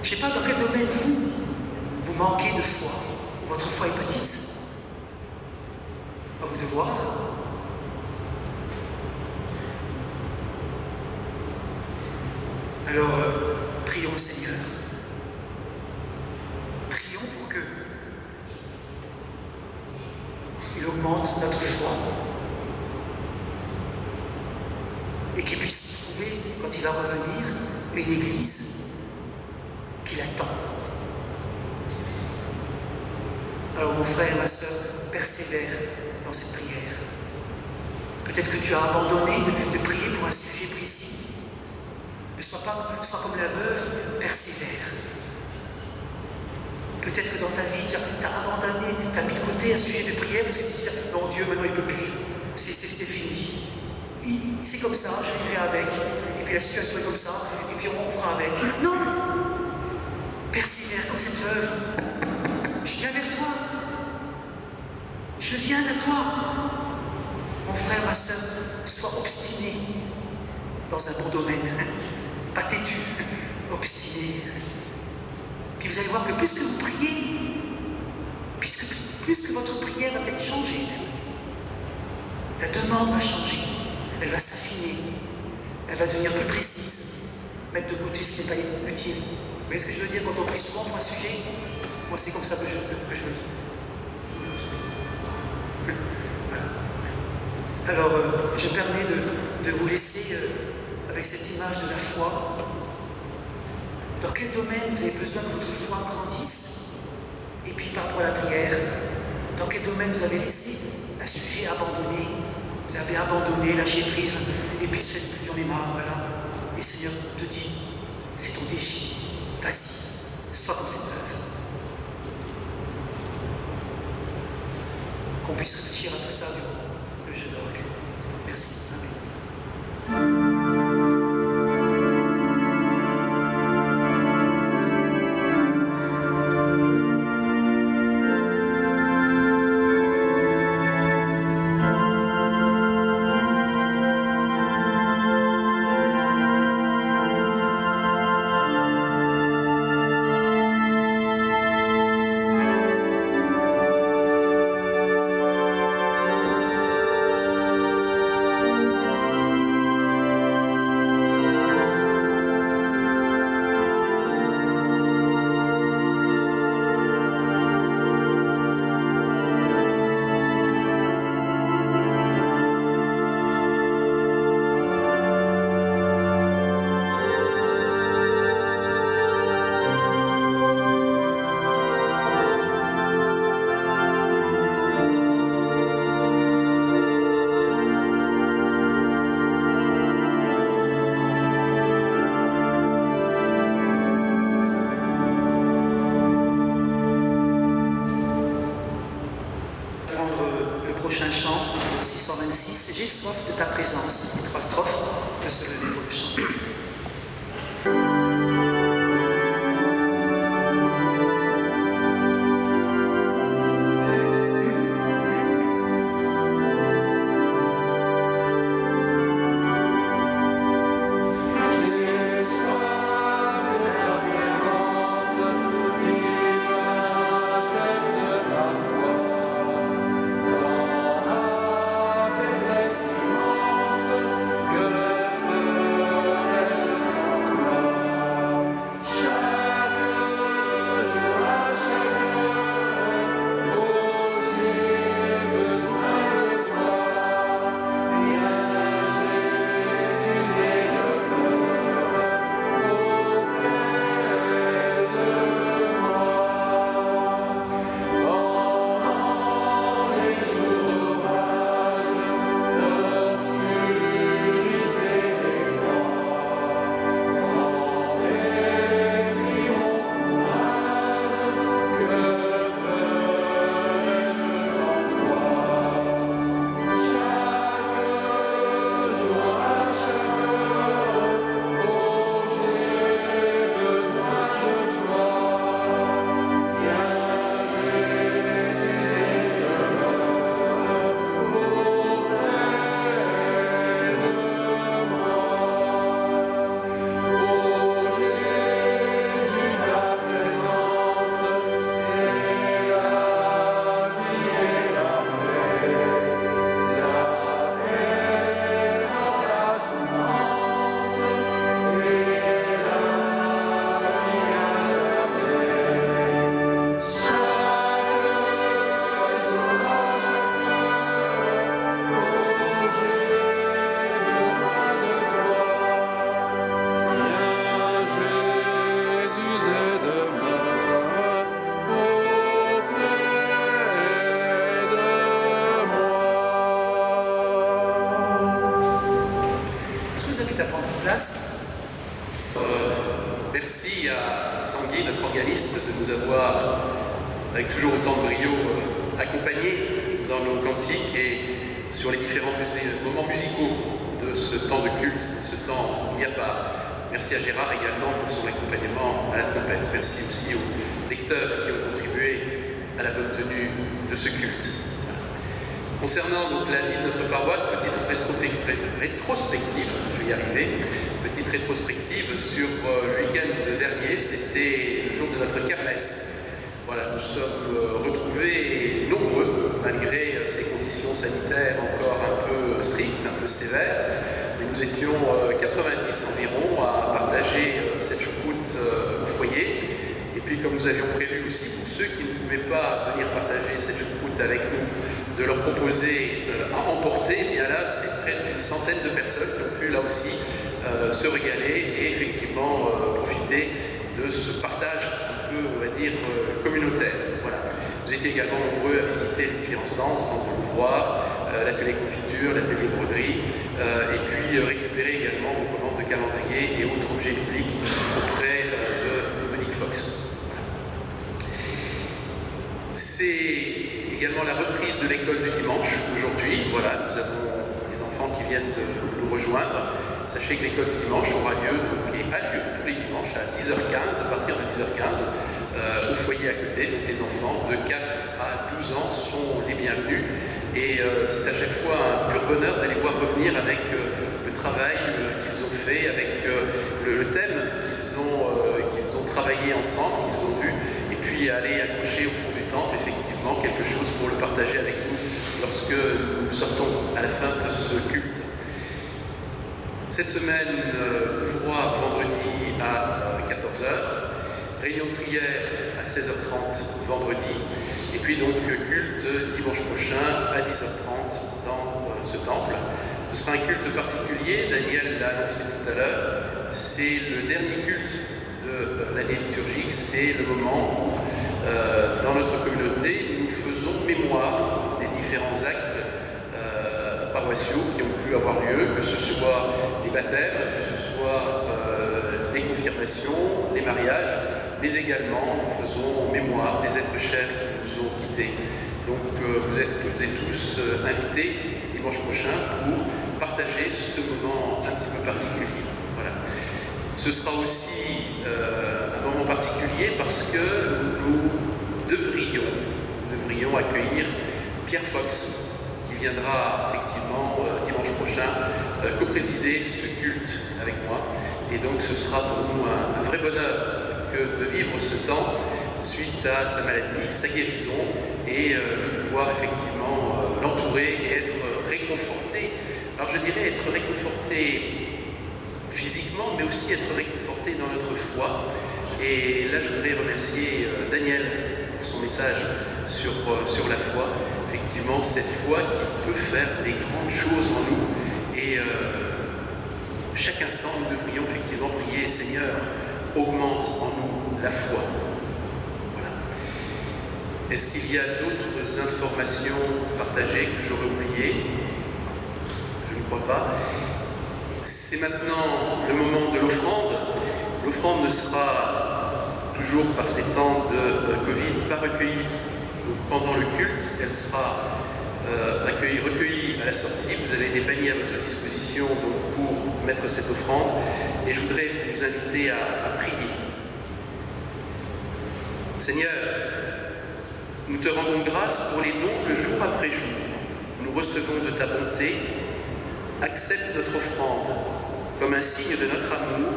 Je ne sais pas dans quel domaine vous manquez de foi, ou votre foi est petite. À vous de voir. Alors, prions le Seigneur. Prions pour que il augmente notre foi et qu'il puisse trouver, quand il va revenir, une église qui l'attend. Alors, mon frère, ma soeur, persévère dans cette prière. Peut-être que tu as abandonné de prier pour un sujet précis. Ne sois comme la veuve, persévère. Peut-être que dans ta vie, tu as abandonné, tu as mis de côté un sujet de prière parce que tu disais non, Dieu, maintenant il ne peut plus. C'est fini. C'est comme ça, je vivrai avec. Et puis la situation est comme ça, et puis on fera avec. Non! Persévère comme cette veuve. Je viens vers toi. Je viens à toi. Mon frère, ma soeur, sois obstiné dans un bon domaine. Pas têtu, obstiné. Puis vous allez voir que plus que vous priez, plus que votre prière va peut-être changer. La demande va changer, elle va s'affiner, elle va devenir plus précise, mettre de côté ce qui n'est pas utile. Vous voyez ce que je veux dire quand on prie souvent pour un sujet? Moi c'est comme ça que je vis. Alors je me permets de vous laisser avec cette image de la foi. Dans quel domaine vous avez besoin que votre foi grandisse? Et puis par rapport à la prière, dans quel domaine vous avez laissé un sujet abandonné? Vous avez abandonné, lâché prise, et puis j'en ai marre, voilà. Et Seigneur te dit, c'est ton défi, vas-y, sois comme cette veuve. Qu'on puisse réfléchir à tout ça durant le jeu d'orgue. Merci. Amen. Prochain chant, 626, j'ai soif de ta présence. Les 3 strophes, de se lever pour le chant. Que vous invite à prendre place. Merci à Sangui, notre organiste, de nous avoir, avec toujours autant de brio, accompagnés dans nos cantiques et sur les différents moments musicaux de ce temps de culte, ce temps mis à part. Merci à Gérard également pour son accompagnement à la trompette. Merci aussi aux lecteurs qui ont contribué à la bonne tenue de ce culte. Concernant donc la vie de notre paroisse, petite rétrospective, je vais y arriver, petite rétrospective sur le week-end dernier, c'était le jour de notre kermesse. Voilà, nous sommes retrouvés nombreux, malgré ces conditions sanitaires encore un peu strictes, un peu sévères. Mais nous étions 90 environ à partager cette choucroute au foyer. Et puis, comme nous avions prévu aussi, pour ceux qui ne pouvaient pas venir partager cette choucroute avec nous, de leur proposer à emporter, eh bien là, c'est près d'une centaine de personnes qui ont pu là aussi se régaler et effectivement profiter de ce partage un peu, on va dire, communautaire. Voilà. Vous étiez également nombreux à visiter les différents stands, stand de l'ouvroir, l'atelier confiture, l'atelier broderie, et puis récupérer également vos commandes de calendrier et autres objets bibliques auprès de Monique Fox. C'est également la reprise de l'école du dimanche aujourd'hui. Voilà, nous avons les enfants qui viennent de nous rejoindre. Sachez que l'école du dimanche aura lieu, donc, et a lieu tous les dimanches à 10h15, à partir de 10h15, au foyer à côté. Donc les enfants de 4 à 12 ans sont les bienvenus. Et c'est à chaque fois un pur bonheur de les voir revenir avec le travail qu'ils ont fait, avec le thème qu'ils ont travaillé ensemble, qu'ils ont vu, et puis aller accrocher au fond du temple, effectivement, quelque chose pour le partager avec nous lorsque nous sortons à la fin de ce culte. Cette semaine, ouvroir vendredi à 14h, réunion de prière à 16h30 vendredi, et puis donc culte dimanche prochain à 10h30 dans ce temple. Ce sera un culte particulier, Daniel l'a annoncé tout à l'heure, c'est le dernier culte de l'année liturgique, c'est le moment où dans notre communauté nous faisons mémoire des différents actes paroissiaux qui ont pu avoir lieu, que ce soit les baptêmes, que ce soit les confirmations, les mariages, mais également nous faisons mémoire des êtres chers qui nous ont quittés. Donc vous êtes toutes et tous invités dimanche prochain pour partager ce moment un petit peu particulier. Voilà. Ce sera aussi un moment particulier parce que nous devrions accueillir Pierre Fox, qui viendra effectivement dimanche prochain co-présider ce culte avec moi. Et donc ce sera pour nous un vrai bonheur que de vivre ce temps suite à sa maladie, sa guérison, et de pouvoir effectivement l'entourer et être réconforté. Alors je dirais être réconforté physiquement, mais aussi être réconforté dans notre foi. Et là je voudrais remercier Daniel pour son message sur la foi. Effectivement, cette foi qui peut faire des grandes choses en nous. Et chaque instant, nous devrions effectivement prier, Seigneur, augmente en nous la foi. Voilà. Est-ce qu'il y a d'autres informations partagées que j'aurais oubliées? Je ne crois pas. C'est maintenant le moment de l'offrande. L'offrande ne sera toujours par ces temps de Covid pas recueillie pendant le culte, elle sera recueillie à la sortie. Vous avez des paniers à votre disposition donc, pour mettre cette offrande. Et je voudrais vous inviter à prier. Seigneur, nous te rendons grâce pour les dons que jour après jour, nous recevons de ta bonté. Accepte notre offrande comme un signe de notre amour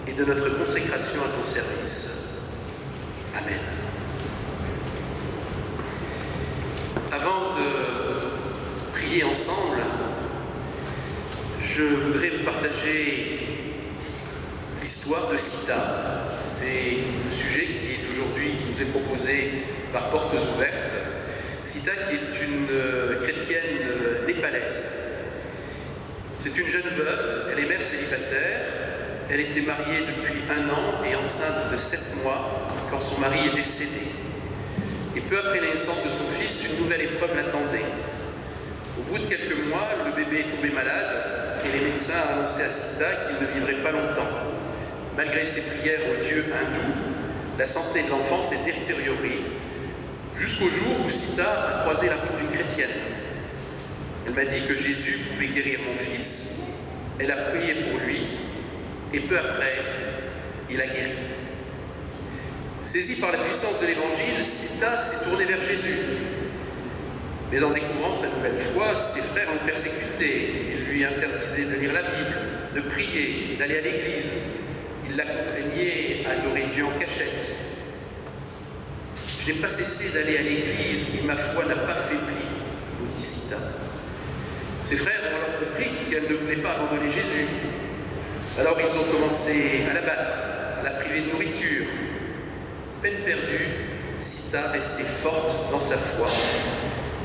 et de notre consécration à ton service. Amen. Avant de prier ensemble, je voudrais vous partager l'histoire de Sita. C'est le sujet qui est aujourd'hui, qui nous est proposé par Portes Ouvertes. Sita qui est une chrétienne népalaise. C'est une jeune veuve, elle est mère célibataire, elle était mariée depuis 1 an et enceinte de 7 mois quand son mari est décédé. Et peu après la naissance de son fils, une nouvelle épreuve l'attendait. Au bout de quelques mois, le bébé est tombé malade et les médecins annonçaient à Sita qu'il ne vivrait pas longtemps. Malgré ses prières au dieu hindou, la santé de l'enfant s'est détériorée jusqu'au jour où Sita a croisé la route d'une chrétienne. Elle m'a dit que Jésus pouvait guérir mon fils. Elle a prié pour lui et peu après, il a guéri. Saisie par la puissance de l'Évangile, Sita s'est tournée vers Jésus. Mais en découvrant sa nouvelle foi, ses frères l'ont persécutée. Ils lui interdisaient de lire la Bible, de prier, d'aller à l'église. Ils la contraignaient à adorer Dieu en cachette. Je n'ai pas cessé d'aller à l'église et ma foi n'a pas faibli, nous dit Sita. Ses frères ont alors compris qu'elle ne voulait pas abandonner Jésus. Alors ils ont commencé à la battre, à la priver de nourriture. Peine perdue, Sita restait forte dans sa foi.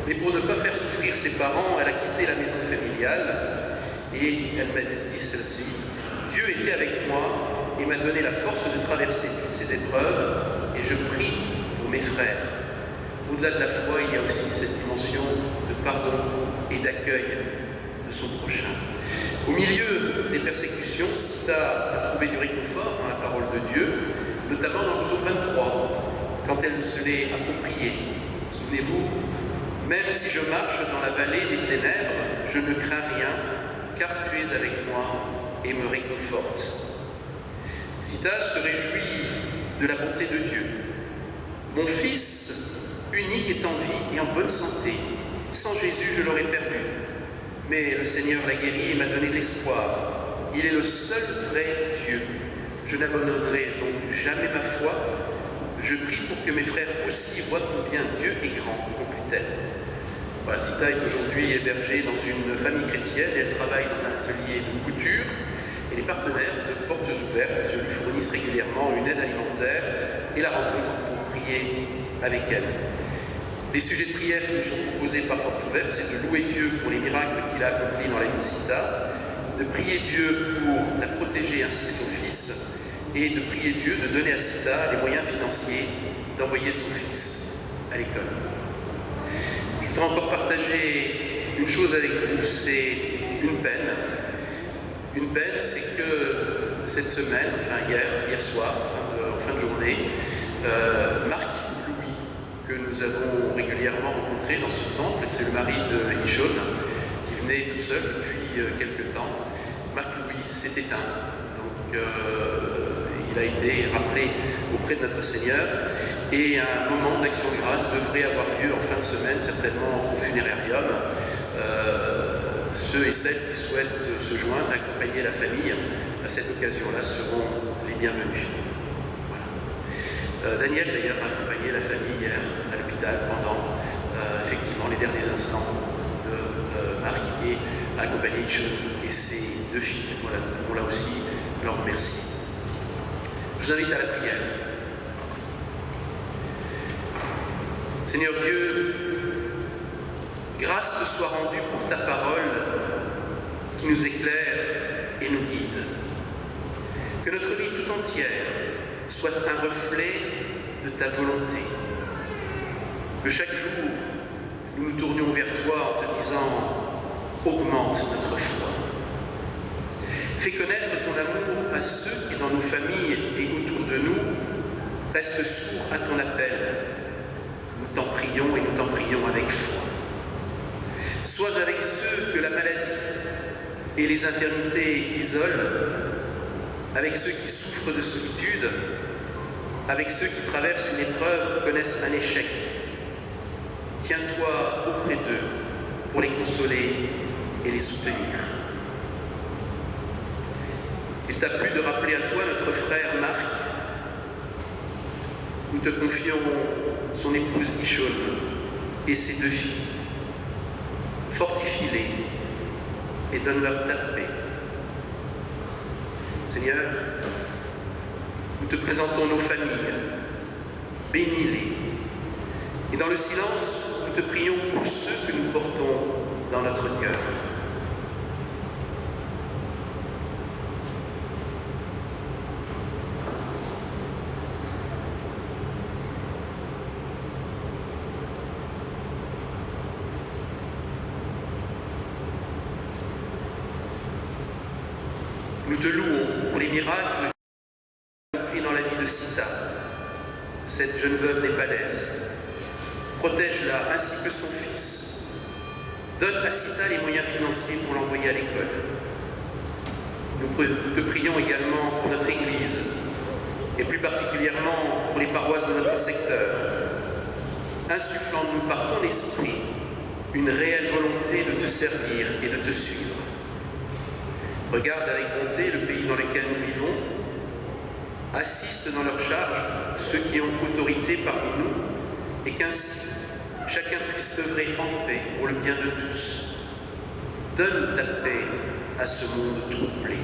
Mais pour ne pas faire souffrir ses parents, elle a quitté la maison familiale et elle m'a dit celle-ci: Dieu était avec moi et m'a donné la force de traverser toutes ces épreuves et je prie pour mes frères. Au-delà de la foi, il y a aussi cette dimension de pardon et d'accueil de son prochain. Au milieu des persécutions, Sita a trouvé du réconfort dans la parole de Dieu, notamment dans le psaume 23, quand elle se l'est appropriée. Souvenez-vous, même si je marche dans la vallée des ténèbres, je ne crains rien, car tu es avec moi et me réconforte. Sita se réjouit de la bonté de Dieu. Mon fils unique est en vie et en bonne santé. Sans Jésus, je l'aurais perdu. Mais le Seigneur l'a guéri et m'a donné de l'espoir. Il est le seul vrai Dieu. Je n'abandonnerai donc jamais ma foi. Je prie pour que mes frères aussi voient combien Dieu est grand, conclut-elle. Voilà, Sita est aujourd'hui hébergée dans une famille chrétienne. Elle travaille dans un atelier de couture et les partenaires de Portes Ouvertes lui fournissent régulièrement une aide alimentaire et la rencontrent pour prier avec elle. Les sujets de prière qui nous sont proposés par Portes Ouvertes, c'est de louer Dieu pour les miracles qu'il a accomplis dans la vie de Sita, de prier Dieu pour la protéger ainsi que son fils, et de prier Dieu de donner à Sita les moyens financiers d'envoyer son fils à l'école. Je voudrais encore partager une chose avec vous, c'est une peine. Une peine, c'est que cette semaine, enfin hier soir, en fin de journée, Marc Louis, que nous avons régulièrement rencontré dans ce temple, c'est le mari de Ishon, qui venait tout seul depuis quelque temps. Marc Louis s'est éteint, donc il a été rappelé auprès de notre Seigneur, et un moment d'action de grâce devrait avoir lieu en fin de semaine, certainement au funérarium. Ceux et celles qui souhaitent se joindre, accompagner la famille à cette occasion-là seront les bienvenus. Voilà. Daniel d'ailleurs a accompagné la famille hier à l'hôpital pendant effectivement les derniers instants de Marc et a accompagné Ishon et ses deux filles. Voilà, nous pouvons là aussi leur remercier. Je vous invite à la prière. Seigneur Dieu, grâce te soit rendue pour ta parole qui nous éclaire et nous guide. Que notre vie tout entière soit un reflet de ta volonté. Que chaque jour, nous nous tournions vers toi en te disant « Augmente notre foi ». Fais connaître ton amour à ceux qui, dans nos familles et autour de nous, restent sourds à ton appel. Nous t'en prions et nous t'en prions avec foi. Sois avec ceux que la maladie et les infirmités isolent, avec ceux qui souffrent de solitude, avec ceux qui traversent une épreuve ou connaissent un échec. Tiens-toi auprès d'eux pour les consoler et les soutenir. Il t'a plu de rappeler à toi notre frère Marc. Nous te confions son épouse Ishon et ses deux filles. Fortifie-les et donne-leur ta paix. Seigneur, nous te présentons nos familles, bénis-les. Et dans le silence, nous te prions pour ceux que nous portons dans notre cœur. Nous te louons pour les miracles accomplis dans la vie de Sita, cette jeune veuve népalaise. Protège-la ainsi que son fils. Donne à Sita les moyens financiers pour l'envoyer à l'école. Nous te prions également pour notre Église, et plus particulièrement pour les paroisses de notre secteur, insufflant en nous par ton esprit une réelle volonté de te servir et de te suivre. Regarde avec bonté le pays dans lequel nous vivons, assiste dans leur charge ceux qui ont autorité parmi nous, et qu'ainsi chacun puisse œuvrer en paix pour le bien de tous. Donne ta paix à ce monde troublé.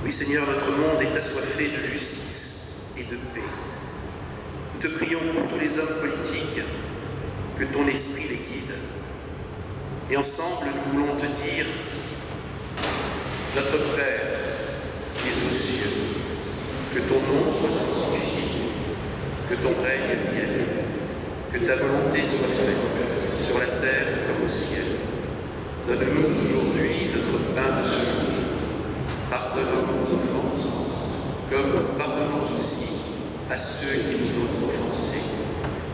Oui Seigneur, notre monde est assoiffé de justice et de paix. Nous te prions pour tous les hommes politiques, que ton esprit les guide. Et ensemble, nous voulons te dire, notre Père, qui es aux cieux, que ton nom soit sanctifié, que ton règne vienne, que ta volonté soit faite, sur la terre comme au ciel. Donne-nous aujourd'hui notre pain de ce jour. Pardonne-nous nos offenses, comme pardonnons aussi à ceux qui nous ont offensés.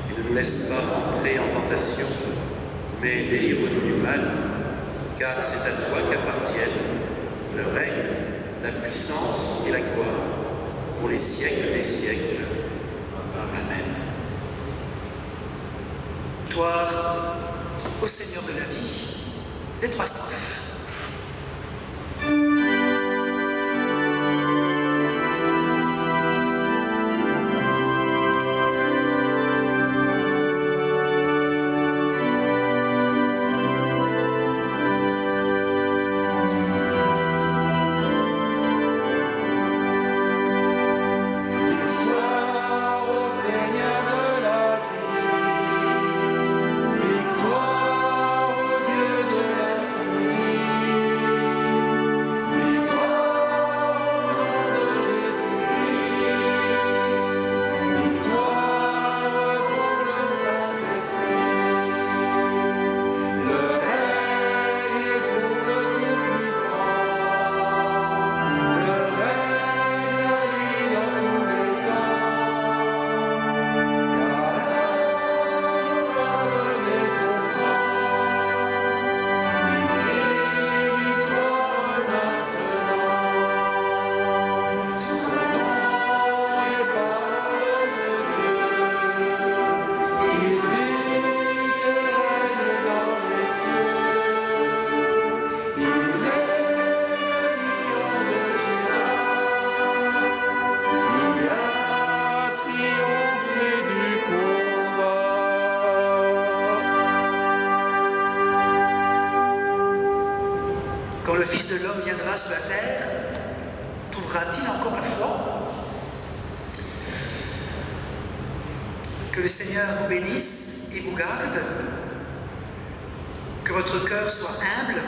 Et ne nous laisse pas entrer en tentation, mais délivre-nous du mal, car c'est à toi qu'appartiennent le règne, la puissance et la gloire, pour les siècles des siècles. Amen. Gloire au Seigneur de la vie, les 3 strophes. Quand le Fils de l'homme viendra sur la terre, trouvera-t-il encore la foi? Que le Seigneur vous bénisse et vous garde, que votre cœur soit humble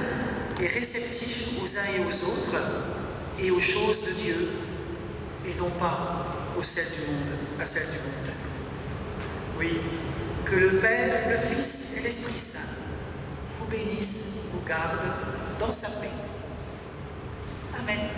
et réceptif aux uns et aux autres et aux choses de Dieu, et non pas aux celles du monde, à celles du monde. Oui, que le Père, le Fils et l'Esprit Saint vous bénissent, vous gardent dans sa paix. Amen.